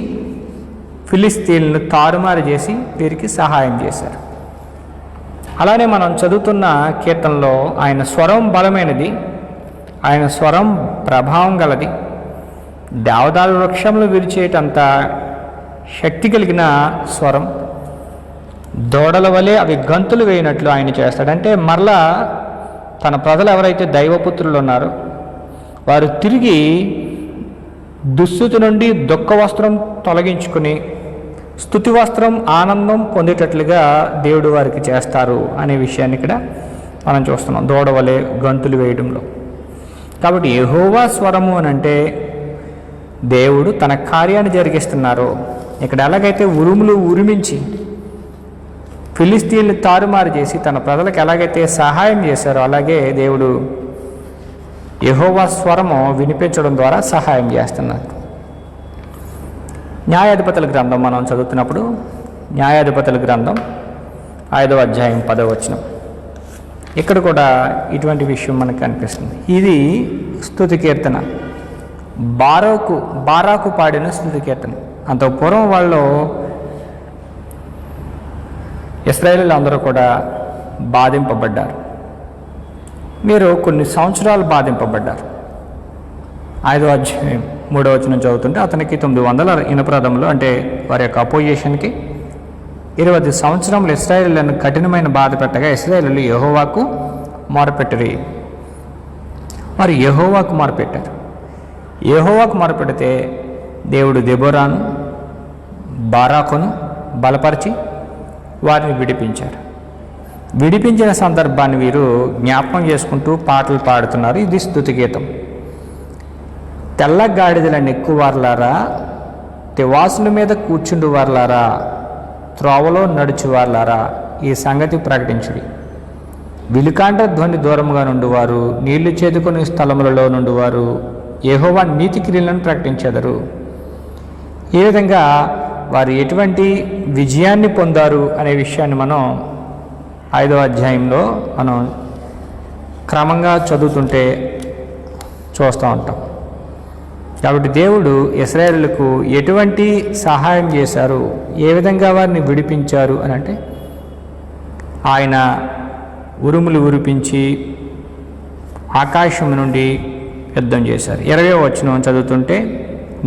Speaker 1: ఫిలిస్తీన్లను తారుమారు చేసి వీరికి సహాయం చేశారు. అలానే మనం చదువుతున్న కీర్తనలో ఆయన స్వరం బలమైనది, ఆయన స్వరం ప్రభావం గలది, దేవదారు వృక్షములు విరిచేటంత శక్తి కలిగిన స్వరం, దూడల వలె అవి గంతులు వేయినట్లు ఆయన చేస్తాడంటే మరలా తన ప్రజలు ఎవరైతే దైవపుత్రులు ఉన్నారో వారు తిరిగి దుస్థితి నుండి దుఃఖ వస్త్రం తొలగించుకుని స్తుతి వస్త్రం ఆనందం పొందేటట్లుగా దేవుడు వారికి చేస్తారు అనే విషయాన్ని ఇక్కడ మనం చూస్తున్నాం, దూడ వలె గంతులు వేయడంలో. కాబట్టి యెహోవా స్వరము అని అంటే దేవుడు తన కార్యాన్ని జరిగిస్తున్నారు. ఇక్కడ ఎలాగైతే ఉరుములు ఉరిమించి ఫిలిస్తీన్లు తారుమారు చేసి తన ప్రజలకు ఎలాగైతే సహాయం చేశారో అలాగే దేవుడు యెహోవా స్వరము వినిపించడం ద్వారా సహాయం చేస్తున్నారు. న్యాయాధిపతుల గ్రంథం మనం చదువుతున్నప్పుడు న్యాయాధిపతుల గ్రంథం 5వ అధ్యాయం 10వ వచనం, ఇక్కడ కూడా ఇటువంటి విషయం మనకు కనిపిస్తుంది. ఇది స్తుతి కీర్తన, బారాకు పాడిన స్తుతి కీర్తన. అంత పూర్వం వాళ్ళు ఇశ్రాయేలీయులు అందరూ కూడా బాధింపబడ్డారు. మీరు కొన్ని సంవత్సరాలు బాధింపబడ్డారు. 5వ అధ్యాయం 3వ వచనం చదువుతుంటే అతనికి 900 ఇనుపరథములు అంటే వారి యొక్క అపోజిషన్కి 20 సంవత్సరములు ఇశ్రాయేలీయులను కఠినమైన బాధ పెట్టగా ఇశ్రాయేలీయులు యెహోవాకు మొరపెట్టిరి. వారు యెహోవాకు మొరపెట్టారు. యెహోవాకు మొరపెడితే దేవుడు దెబోరాను బారాకును బలపరిచి వారిని విడిపించారు. విడిపించిన సందర్భాన్ని వీరు జ్ఞాపకం చేసుకుంటూ పాటలు పాడుతున్నారు. ఇది స్తుతి గీతం. తెల్ల గాడిదలను ఎక్కువార్లారా, తివాసుల మీద కూర్చుండు వార్లారా, త్రోవలో నడుచువార్లారా, ఈ సంగతి ప్రకటించుడి. విలుకాండ ధ్వని దూరంగా నుండివారు, నీళ్లు చేదుకుని స్థలములలో నుండివారు యెహోవా నీతి క్రియలను ప్రకటించెదరు. ఈ విధంగా వారు ఎటువంటి విజయాన్ని పొందారు అనే విషయాన్ని మనం 5వ అధ్యాయంలో మనం క్రమంగా చదువుతుంటే చూస్తూ ఉంటాం. కాబట్టి దేవుడు ఇశ్రాయేలులకు ఎటువంటి సహాయం చేశారు, ఏ విధంగా వారిని విడిపించారు అని అంటే ఆయన ఉరుములు ఉరిపించి ఆకాశం నుండి యుద్ధం చేశారు. 20వ వచనం చదువుతుంటే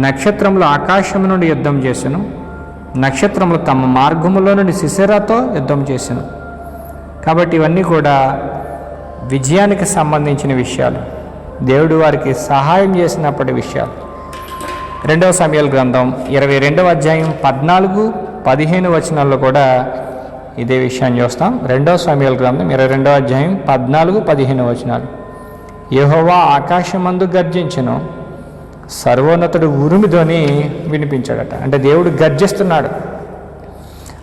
Speaker 1: నక్షత్రములు ఆకాశం నుండి యుద్ధం చేసెను, నక్షత్రములు తమ మార్గములో నుండి సిసెరాతో యుద్ధం చేసెను. కాబట్టి ఇవన్నీ కూడా విజయానికి సంబంధించిన విషయాలు, దేవుడు వారికి సహాయం చేసినప్పటి విషయాలు. 2వ సమూయేలు గ్రంథం 22వ అధ్యాయం 14-15 వచనాల్లో కూడా ఇదే విషయాన్ని చూస్తాం. 2వ సమూయేలు గ్రంథం 22వ అధ్యాయం 14-15 వచనాలు. యెహోవా ఆకాశమందు గర్జించెను, సర్వోన్నతుడు ఉరుమిధ్వని వినిపించాడట. అంటే దేవుడు గర్జిస్తున్నాడు.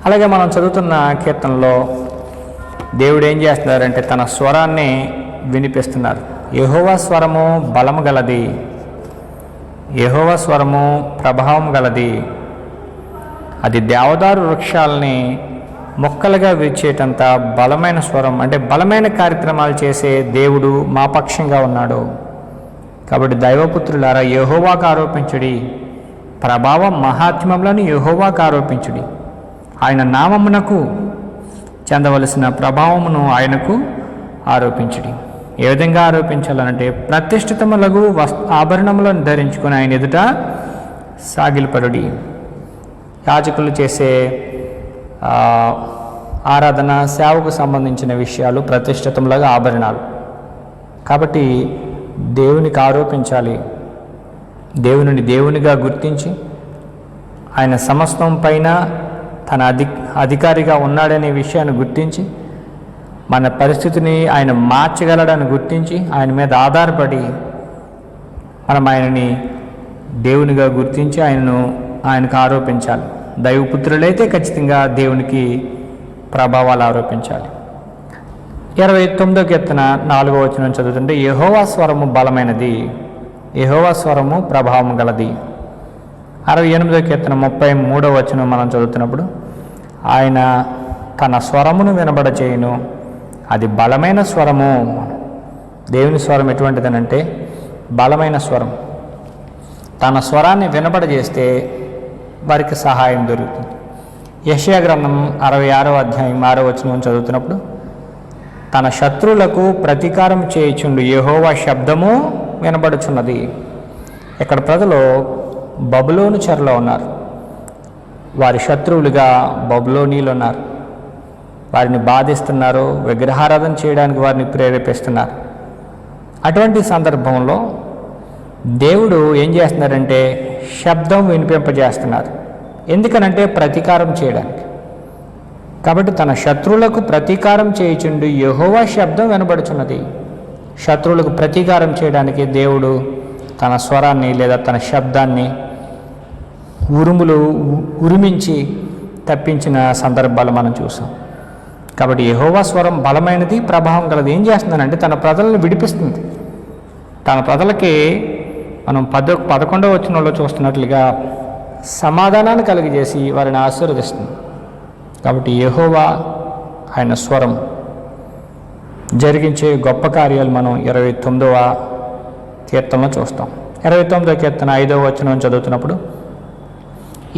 Speaker 1: అలాగే మనం చదువుతున్న కీర్తనలో దేవుడు ఏం చేస్తున్నారంటే తన స్వరాన్ని వినిపిస్తున్నారు. యెహోవా స్వరము బలము గలది, యెహోవా స్వరము ప్రభావం గలది, అది దేవదారు వృక్షాలని మొక్కలుగా విరిచేటంత బలమైన స్వరం. అంటే బలమైన కార్యక్రమాలు చేసే దేవుడు మా పక్షంగా ఉన్నాడు. కాబట్టి దైవపుత్రులారా యెహోవాకు ఆరోపించుడి, ప్రభావం మహాత్మ్యములను యెహోవాకు ఆరోపించుడి, ఆయన నామమునకు చెందవలసిన ప్రభావమును ఆయనకు ఆరోపించుడి. ఏ విధంగా ఆరోపించాలనంటే ప్రతిష్ఠితములగు ఆభరణములను ధరించుకుని ఆయన ఎదుట సాగిలపడుడి. యాజకులు చేసే ఆరాధన సేవకు సంబంధించిన విషయాలు ప్రతిష్ఠితములగు ఆభరణాలు. కాబట్టి దేవునికి ఆరోపించాలి. దేవునిని దేవునిగా గుర్తించి ఆయన సమస్తం పైన తన అధికారిగా ఉన్నాడనే విషయాన్ని గుర్తించి మన పరిస్థితిని ఆయన మార్చగలడని గుర్తించి ఆయన మీద ఆధారపడి మనం ఆయనని దేవునిగా గుర్తించి ఆయనకు ఆరోపించాలి. దైవపుత్రులైతే ఖచ్చితంగా దేవునికి ప్రభావాలు ఆరోపించాలి. 29వ కీర్తన 4వ వచనం చదువుతుంటే యెహోవా స్వరము బలమైనది, యెహోవా స్వరము ప్రభావం గలది. 68వ కీర్తన 33వ వచనం మనం చదువుతున్నప్పుడు, ఆయన తన స్వరమును వినబడచేయును, అది బలమైన స్వరము. దేవుని స్వరం ఎటువంటిదనంటే బలమైన స్వరం. తన స్వరాన్ని వినబడజేస్తే వారికి సహాయం దొరుకుతుంది. యెషయా గ్రంథం 66వ అధ్యాయం 6వ వచనం చదువుతున్నప్పుడు, తన శత్రువులకు ప్రతీకారం చేయుచుండు యెహోవా శబ్దము వినబడుచున్నది. ఇక్కడ ప్రజలు బబులోను చెరలో ఉన్నారు. వారి శత్రువులుగా బబులోనీలు ఉన్నారు. వారిని బాధిస్తున్నారు, విగ్రహారాధన చేయడానికి వారిని ప్రేరేపిస్తున్నారు. అటువంటి సందర్భంలో దేవుడు ఏం చేస్తున్నారంటే శబ్దం వినిపింపజేస్తున్నారు. ఎందుకనంటే ప్రతీకారం చేయడానికి. కాబట్టి తన శత్రువులకు ప్రతీకారం చేయుచుండు యెహోవా శబ్దం వినబడుచున్నది. శత్రువులకు ప్రతీకారం చేయడానికి దేవుడు తన స్వరాన్ని లేదా తన శబ్దాన్ని ఉరుములు ఉరిమించి తప్పించిన సందర్భాలు మనం చూసాం. కాబట్టి యెహోవా స్వరం బలమైనది, ప్రభావం గలది. ఏం చేస్తుందనంటే తన ప్రజలను విడిపిస్తుంది. తన ప్రజలకి మనం 11వ వచనంలో చూస్తున్నట్లుగా సమాధానాన్ని కలిగజేసి వారిని ఆశీర్వదిస్తుంది. కాబట్టి యెహోవా ఆయన స్వరం జరిగించే గొప్ప కార్యాలు మనం 29వ కీర్తనలో చూస్తాం. 29వ కీర్తన 5వ వచనం చదువుతున్నప్పుడు,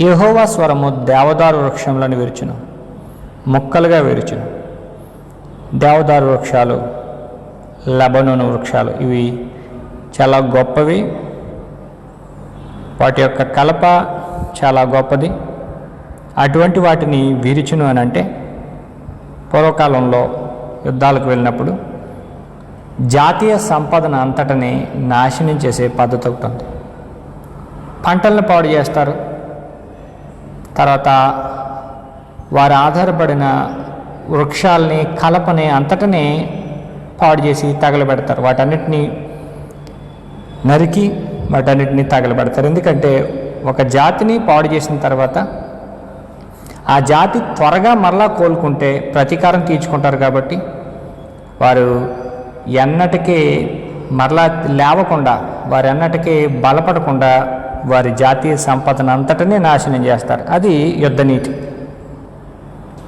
Speaker 1: యెహోవా స్వరము దేవదారు వృక్షంలను విరుచును, మొక్కలుగా విరుచును. దేవదారు వృక్షాలు, లెబనోను వృక్షాలు ఇవి చాలా గొప్పవి. వాటి యొక్క కలప చాలా గొప్పది. అటువంటి వాటిని విరుచును అని అంటే పూర్వకాలంలో యుద్ధాలకు వెళ్ళినప్పుడు జాతీయ సంపదన అంతటని నాశనం చేసే పద్ధతి ఒకటి ఉంది. పంటలను పాడు చేస్తారు. తర్వాత వారు ఆధారపడిన వృక్షాలని, కలపని అంతటనే పాడు చేసి తగలబెడతారు. వాటన్నిటినీ నరికి వాటన్నిటినీ తగలబెడతారు. ఎందుకంటే ఒక జాతిని పాడు చేసిన తర్వాత ఆ జాతి త్వరగా మరలా కోలుకుంటే ప్రతీకారం తీర్చుకుంటారు. కాబట్టి వారు ఎన్నటికీ మరలా లేవకుండా, వారు ఎన్నటికీ బలపడకుండా వారి జాతీయ సంపదను అంతటినీ నాశనం చేస్తారు. అది యుద్ధనీతి,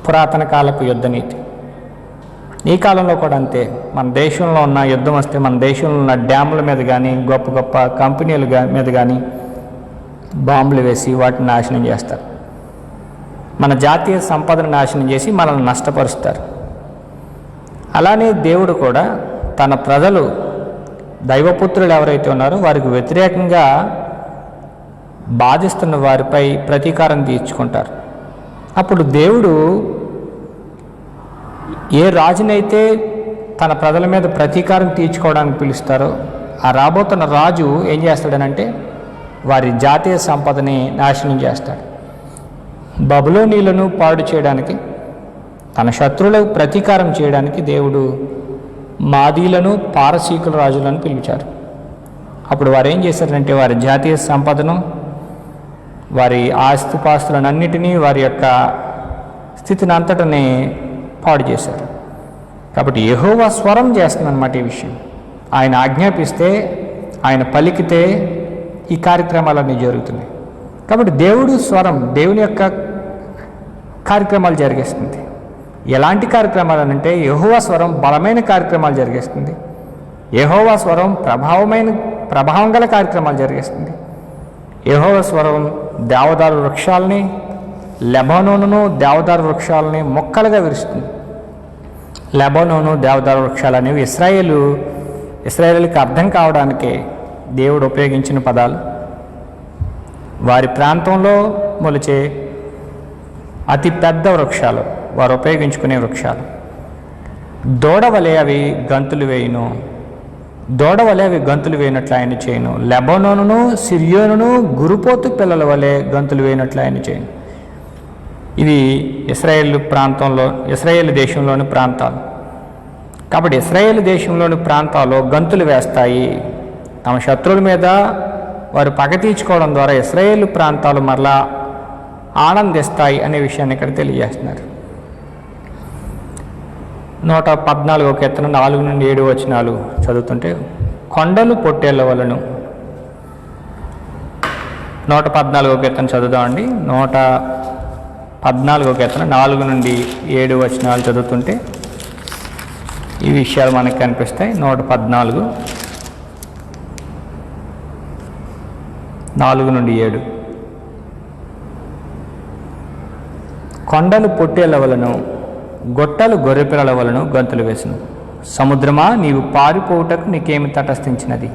Speaker 1: పురాతన కాలపు యుద్ధనీతి. ఈ కాలంలో కూడా అంతే. మన దేశంలో ఉన్న యుద్ధం వస్తే మన దేశంలో ఉన్న డ్యాముల మీద కానీ, గొప్ప గొప్ప కంపెనీల మీద కానీ బాంబులు వేసి వాటిని నాశనం చేస్తారు. మన జాతీయ సంపదను నాశనం చేసి మనల్ని నష్టపరుస్తారు. అలానే దేవుడు కూడా తన ప్రజలు, దైవపుత్రులు ఎవరైతే ఉన్నారో వారికి వ్యతిరేకంగా బాధిస్తున్న వారిపై ప్రతీకారం తీర్చుకుంటారు. అప్పుడు దేవుడు ఏ రాజునైతే తన ప్రజల మీద ప్రతీకారం తీర్చుకోవడానికి పిలుస్తారో ఆ రాబోతున్న రాజు ఏం చేస్తాడనంటే వారి జాతీయ సంపదని నాశనం చేస్తాడు. బబులోనీలను పాడు చేయడానికి, తన శత్రువులకు ప్రతీకారం చేయడానికి దేవుడు మాదీలను, పారసీకుల రాజులను పిలిచారు. అప్పుడు వారు ఏం చేశారంటే వారి జాతీయ సంపదను, వారి ఆస్తిపాస్తులనన్నిటినీ, వారి యొక్క స్థితిని అంతటనే పాడు చేశారు. కాబట్టి యెహోవా స్వరం చేస్తుందన్నమాట ఈ విషయం. ఆయన ఆజ్ఞాపిస్తే, ఆయన పలికితే ఈ కార్యక్రమాలన్నీ జరుగుతున్నాయి. కాబట్టి దేవుడు స్వరం దేవుని యొక్క కార్యక్రమాలు జరిగిస్తుంది. ఎలాంటి కార్యక్రమాలు అంటే యెహోవా స్వరం బలమైన కార్యక్రమాలు జరిగిస్తుంది. యెహోవా స్వరం ప్రభావం గల కార్యక్రమాలు జరిగిస్తుంది. యెహోవా స్వరం దేవదారు వృక్షాలని, లెబానోనును దేవదారు వృక్షాలని మొక్కలుగా విరుస్తుంది. లెబానోను, దేవదారు వృక్షాలు అనేవి ఇశ్రాయేలుకి అర్థం కావడానికి దేవుడు ఉపయోగించిన పదాలు. వారి ప్రాంతంలో మొలిచే అతి పెద్ద వృక్షాలు, వారు ఉపయోగించుకునే వృక్షాలు. దూడవలే అవి గంతులు వేయును, దూడవలే అవి గంతులు వేయనట్లు ఆయన చేయను. లెబానోనును సిరియోనును గురుపోతు పిల్లల వలె గంతులు వేయనట్లు ఆయన చేయను. ఇది ఇశ్రాయేల్ దేశంలోని ప్రాంతాలు. కాబట్టి ఇశ్రాయేల్ దేశంలోని ప్రాంతాలు గంతులు వేస్తాయి. తమ శత్రువుల మీద వారు పగ తీర్చుకోవడం ద్వారా ఇశ్రాయేలు ప్రాంతాలు మరలా ఆనందిస్తాయి అనే విషయాన్ని ఇక్కడ తెలియజేస్తున్నారు. 114వ కీర్తన 4 నుండి 7 వచనాలు చదువుతుంటే, కొండలు పొట్టేళ్ల వలను 114వ కీర్తన చదువుదామండి. 114వ కీర్తన 4 నుండి 7 వచనాలు చదువుతుంటే ఈ విషయాలు మనకు కనిపిస్తాయి. 114 4 నుండి 7. కొండలు పొట్టేళ్ల వలను, గొట్టలు గొర్రెపిల్లల వలను గంతులు వేసును. సముద్రమా, నీవు పారిపోవుటకు నీకేమి తటస్థించినది?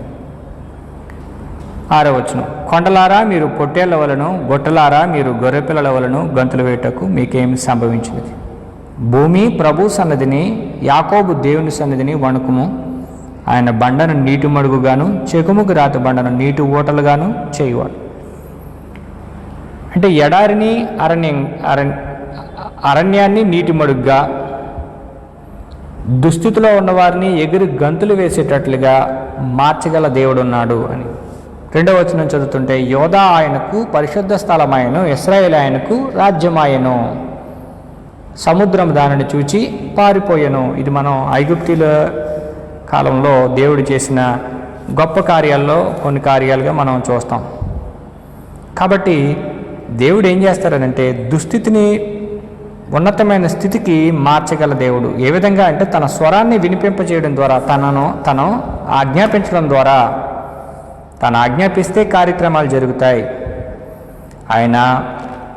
Speaker 1: 6వ వచనం. కొండలారా, మీరు పొట్టేళ్ల వలను, గొట్టలారా, మీరు గొర్రెపిల్లల వలను గంతులు వేయుటకు మీకేమి సంభవించినది? భూమి ప్రభు సన్నిధిని, యాకోబు దేవుని సన్నిధిని వణుకుము. ఆయన బండను నీటి మడుగుగాను, చెకుముకు రాతి బండను నీటి ఊటలుగాను చేయువాడు. అంటే ఎడారిని అరణ్యాన్ని నీటి మడుగ్గా, దుస్థితిలో ఉన్నవారిని ఎగిరి గంతులు వేసేటట్లుగా మార్చగల దేవుడు ఉన్నాడు అని. 2వ వచనం చదువుతుంటే, యోధా ఆయనకు పరిశుద్ధ స్థలమాయను, ఇశ్రాయేలు ఆయనకు రాజ్యమాయను. సముద్రం దానిని చూచి పారిపోయెను. ఇది మనం ఐగుప్తీల కాలంలో దేవుడు చేసిన గొప్ప కార్యాల్లో కొన్ని కార్యాలుగా మనం చూస్తాం. కాబట్టి దేవుడు ఏం చేస్తారనంటే దుస్థితిని ఉన్నతమైన స్థితికి మార్చగల దేవుడు. ఏ విధంగా అంటే తన స్వరాన్ని వినిపింపజేయడం ద్వారా, తను ఆజ్ఞాపించడం ద్వారా, తను ఆజ్ఞాపిస్తే కార్యక్రమాలు జరుగుతాయి. ఆయన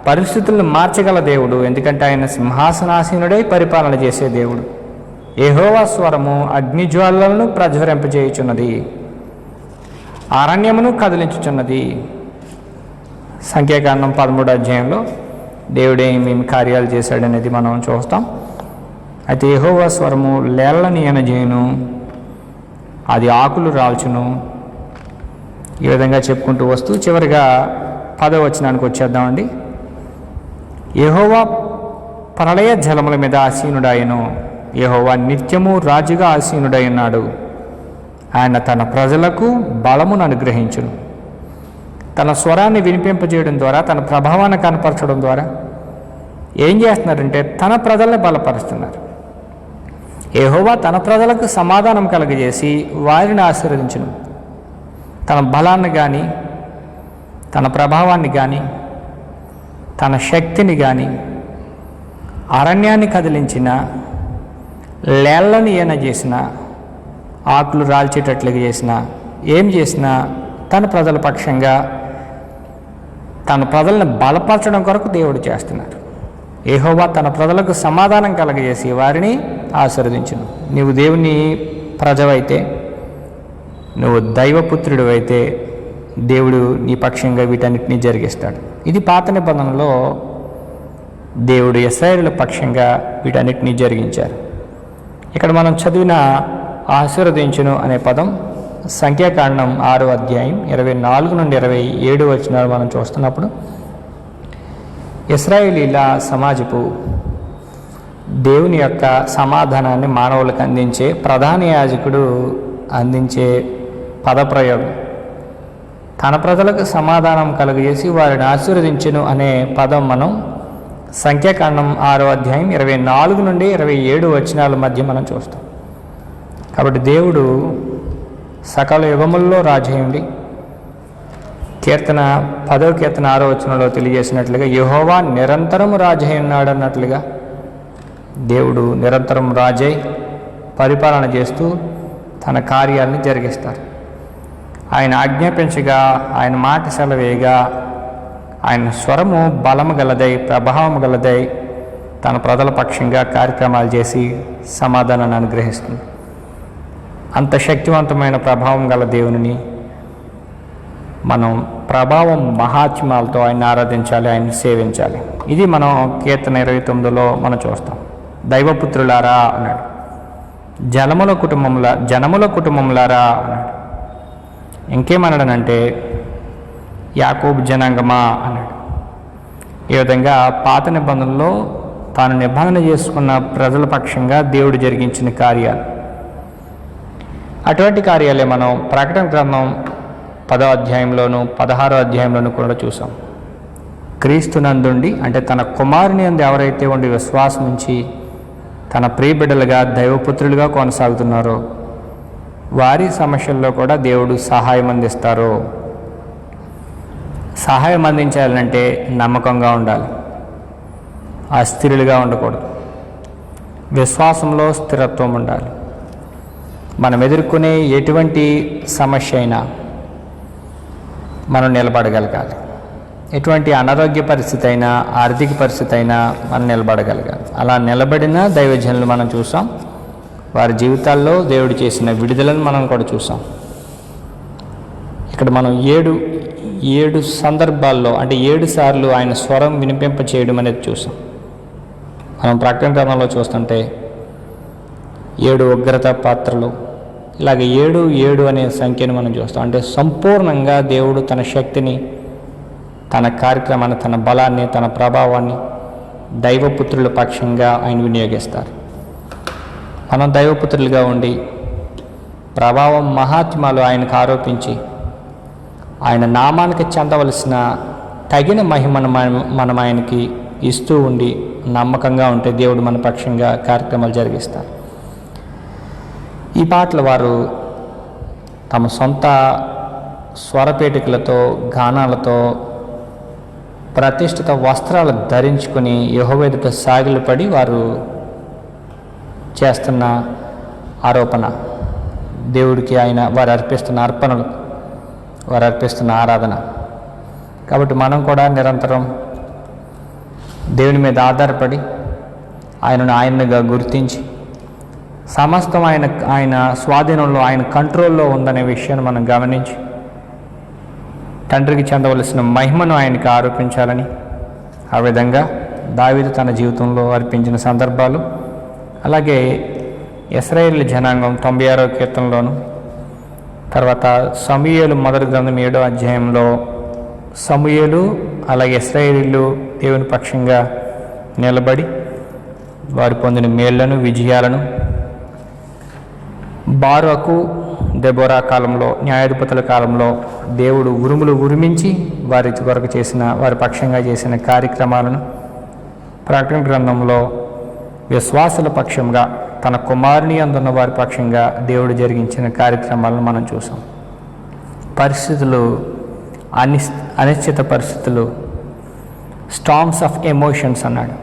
Speaker 1: పరిస్థితులను మార్చగల దేవుడు. ఎందుకంటే ఆయన సింహాసనాసీనుడై పరిపాలన చేసే దేవుడు. యెహోవా స్వరము అగ్నిజ్వాలలను ప్రజ్వరింపజేయుచున్నది, అరణ్యమును కదిలించుచున్నది. సంఖ్యాకాండం 13వ అధ్యాయంలో దేవుడు ఏమేమి కార్యాలు చేశాడనేది మనం చూస్తాం. అయితే యెహోవా స్వరము లేళ్లని ఎనజేయును, అది ఆకులు రాల్చును. ఈ విధంగా చెప్పుకుంటూ వస్తూ చివరిగా 10వ వచనానికి వచ్చేద్దామండి. యెహోవా ప్రళయ జలముల మీద ఆసీనుడాయను, యెహోవా నిత్యము రాజుగా ఆసీనుడై ఉన్నాడు. ఆయన తన ప్రజలకు బలమును అనుగ్రహించును. తన స్వరాన్ని వినిపింపజేయడం ద్వారా, తన ప్రభావాన్ని కనపరచడం ద్వారా ఏం చేస్తున్నారంటే తన ప్రజల్ని బలపరుస్తున్నారు. యెహోవా తన ప్రజలకు సమాధానం కలుగజేసి వారిని ఆశీర్వదించును. తన బలాన్ని కానీ, తన ప్రభావాన్ని కానీ, తన శక్తిని కానీ, అరణ్యాన్ని కదిలించిన, లేళ్లను ఈయన చేసిన, ఆకులు రాల్చేటట్లుగా చేసిన, ఏం చేసినా తన ప్రజల పక్షంగా, తన ప్రజలను బలపరచడం కొరకు దేవుడు చేస్తున్నారు. యెహోవా తన ప్రజలకు సమాధానం కలగజేసి వారిని ఆశీర్వదించును. నీవు దేవుని ప్రజవైతే, నువ్వు దైవపుత్రుడు అయితే దేవుడు నీ పక్షంగా వీటన్నిటినీ జరిగిస్తాడు. ఇది పాత నిబంధనలో దేవుడు ఇశ్రాయేలు పక్షంగా వీటన్నిటినీ జరిగించారు. ఇక్కడ మనం చదివిన ఆశీర్వదించును అనే పదం సంఖ్యాకాండం 6వ అధ్యాయం 24 నుండి 27 వచనాలు మనం చూస్తున్నప్పుడు, ఇశ్రాయేలీల సమాజపు దేవుని యొక్క సమాధానాన్ని మానవులకు అందించే ప్రధాన యాజకుడు అందించే పదప్రయోగం. తన ప్రజలకు సమాధానం కలుగజేసి వారిని ఆశీర్వదించును అనే పదం మనం సంఖ్యాకాండం 6వ అధ్యాయం 24 నుండి 27 వచనాల మధ్య మనం చూస్తాం. కాబట్టి దేవుడు సకల యుగముల్లో రాజయ్యుండి, కీర్తన 10వ కీర్తన 6వ వచనంలో తెలియజేసినట్లుగా యెహోవా నిరంతరము రాజై ఉన్నాడు అన్నట్లుగా దేవుడు నిరంతరం రాజై పరిపాలన చేస్తూ తన కార్యాలను జరిగిస్తారు. ఆయన ఆజ్ఞాపించగా, ఆయన మాట సెలవేయగా, ఆయన స్వరము బలము గలదై, ప్రభావం గలదై తన ప్రజల పక్షంగా కార్యక్రమాలు చేసి సమాధానాన్ని అనుగ్రహిస్తుంది. అంత శక్తివంతమైన ప్రభావం గల దేవుని మనం ప్రభావం మహాత్మ్యాలతో ఆయన ఆరాధించాలి, ఆయన సేవించాలి. ఇది మనం కీర్తన 29లో మనం చూస్తాం. దైవపుత్రులారా అన్నాడు, జనముల కుటుంబములారా అన్నాడు. ఇంకేమన్నాడనంటే యాకోబు జనాంగమా అన్నాడు. ఈ విధంగా పాత నిబంధనలో తాను నిబంధన చేసుకున్న ప్రజల పక్షంగా దేవుడు జరిగించిన కార్యాలు, అటువంటి కార్యాలే మనం ప్రకటన గ్రంథం 10వ అధ్యాయంలోను 16వ అధ్యాయంలోనూ కూడా చూసాం. క్రీస్తునందుండి అంటే తన కుమారుని యందు ఎవరైతే ఉండి విశ్వాసం ఉంచి తన ప్రియబిడ్డలుగా దైవపుత్రులుగా కొనసాగుతున్నారో వారి సమస్యల్లో కూడా దేవుడు సహాయం అందిస్తారు. సహాయం అందించాలంటే నమ్మకంగా ఉండాలి, అస్థిరులుగా ఉండకూడదు. విశ్వాసంలో స్థిరత్వం ఉండాలి. మనం ఎదుర్కొనే ఎటువంటి సమస్య అయినా మనం నిలబడగలగాలి. ఎటువంటి అనారోగ్య పరిస్థితి అయినా, ఆర్థిక పరిస్థితి అయినా మనం నిలబడగలగాలి. అలా నిలబడిన దైవజనులు మనం చూసాం. వారి జీవితాల్లో దేవుడు చేసిన విడుదలను మనం కూడా చూసాం. ఇక్కడ మనం ఏడు సందర్భాల్లో, అంటే 7 సార్లు ఆయన స్వరం వినిపింప చేయడం అనేది చూసాం. మనం ప్రకటన గ్రంథంలో చూస్తుంటే 7 ఉగ్రత పాత్రలు, ఇలాగ 7 అనే సంఖ్యను మనం చూస్తాం. అంటే సంపూర్ణంగా దేవుడు తన శక్తిని, తన కార్యక్రమాన్ని, తన బలాన్ని, తన ప్రభావాన్ని దైవపుత్రుల పక్షంగా ఆయన వినియోగిస్తారు. మనం దైవపుత్రులుగా ఉండి ప్రభావం, మహాత్మ్యాలు ఆయనకు ఆరోపించి ఆయన నామానికి చెందవలసిన తగిన మహిమను మనం ఆయనకి ఇస్తూ ఉండి నమ్మకంగా ఉంటే దేవుడు మన పక్షంగా కార్యక్రమాలు జరిగిస్తారు. ఈ పాటలు వారు తమ సొంత స్వరపేటికలతో, గానాలతో, ప్రతిష్ఠిత వస్త్రాలు ధరించుకొని యెహోవా ఎదుట సాగిలపడి వారు చేస్తున్న ఆరోపణ, దేవుడికి వారు అర్పిస్తున్న అర్పణలు, వారు అర్పిస్తున్న ఆరాధన. కాబట్టి మనం కూడా నిరంతరం దేవుని మీద ఆధారపడి ఆయనగా గుర్తించి సమస్తం ఆయన స్వాధీనంలో, ఆయన కంట్రోల్లో ఉందనే విషయాన్ని మనం గమనించి తండ్రికి చెందవలసిన మహిమను ఆయనకి ఆరోపించాలని, ఆ విధంగా దావీదు తన జీవితంలో అర్పించిన సందర్భాలు, అలాగే ఇశ్రాయేలు జనాంగం 96వ కీర్తనలోను, తర్వాత సమూయేలు మొదటి గ్రంథం 7వ అధ్యాయంలో సమూయేలు అలాగే ఇశ్రాయేలీయులు దేవుని పక్షంగా నిలబడి వారు పొందిన మేళ్లను, విజయాలను, బారాకు, దెబోరా కాలంలో, న్యాయాధిపతుల కాలంలో దేవుడు ఉరుములు ఉరిమించి వారి కొరకు వారి పక్షంగా చేసిన కార్యక్రమాలను, ప్రకటన గ్రంథంలో విశ్వాసుల పక్షంగా తన కుమారుని అందున్న వారి పక్షంగా దేవుడు జరిగించిన కార్యక్రమాలను మనం చూసాం. పరిస్థితులు, అనిశ్చిత పరిస్థితులు, స్టార్మ్స్ ఆఫ్ ఎమోషన్స్ అన్నాడు,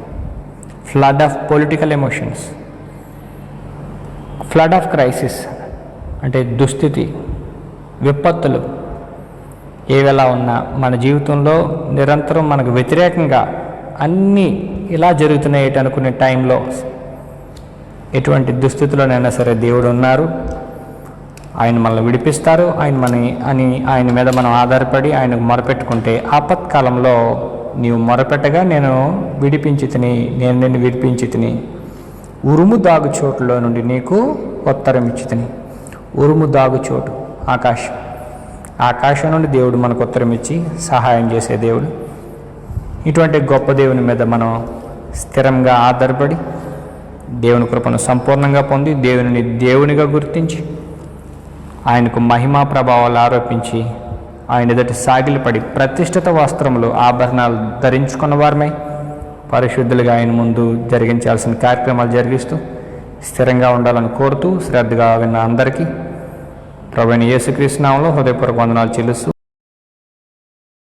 Speaker 1: flood of political emotions, flood of crisis అంటే దుస్థితి, విపత్తులు ఏవెలా ఉన్నా మన జీవితంలో నిరంతరం మనకు వ్యతిరేకంగా అన్నీ ఇలా జరుగుతున్నాయి అనుకునే టైంలో, ఎటువంటి దుస్థితిలోనైనా సరే దేవుడు ఉన్నారు, ఆయన మనల్ని విడిపిస్తారు. ఆయన మీద మనం ఆధారపడి ఆయనకు మొరపెట్టుకుంటే ఆపత్కాలంలో నీవు మొరపెట్టగా నేను నిన్ను విడిపించి తిని, ఉరుము దాగు చోటులో నుండి నీకు ఉత్తరం ఇచ్చి తిని. ఉరుము దాగు చోటు ఆకాశం నుండి దేవుడు మనకు ఉత్తరం ఇచ్చి సహాయం చేసే దేవుడు. ఇటువంటి గొప్ప దేవుని మీద మనం స్థిరంగా ఆధారపడి దేవుని కృపను సంపూర్ణంగా పొంది దేవునిగా గుర్తించి ఆయనకు మహిమా ప్రభావాలు ఆరోపించి ఆయన ఎదుటి సాగిలపడి ప్రతిష్ఠిత వస్త్రములు, ఆభరణాలు ధరించుకున్న వారమై పరిశుద్ధులుగా ఆయన ముందు జరిగించాల్సిన కార్యక్రమాలు జరిగిస్తూ స్థిరంగా ఉండాలని కోరుతూ శ్రద్ధగా విన్న అందరికీ ప్రభువైన యేసుక్రీస్తు నామములో హృదయపూర్వక వందనాలు చెల్లిస్తూ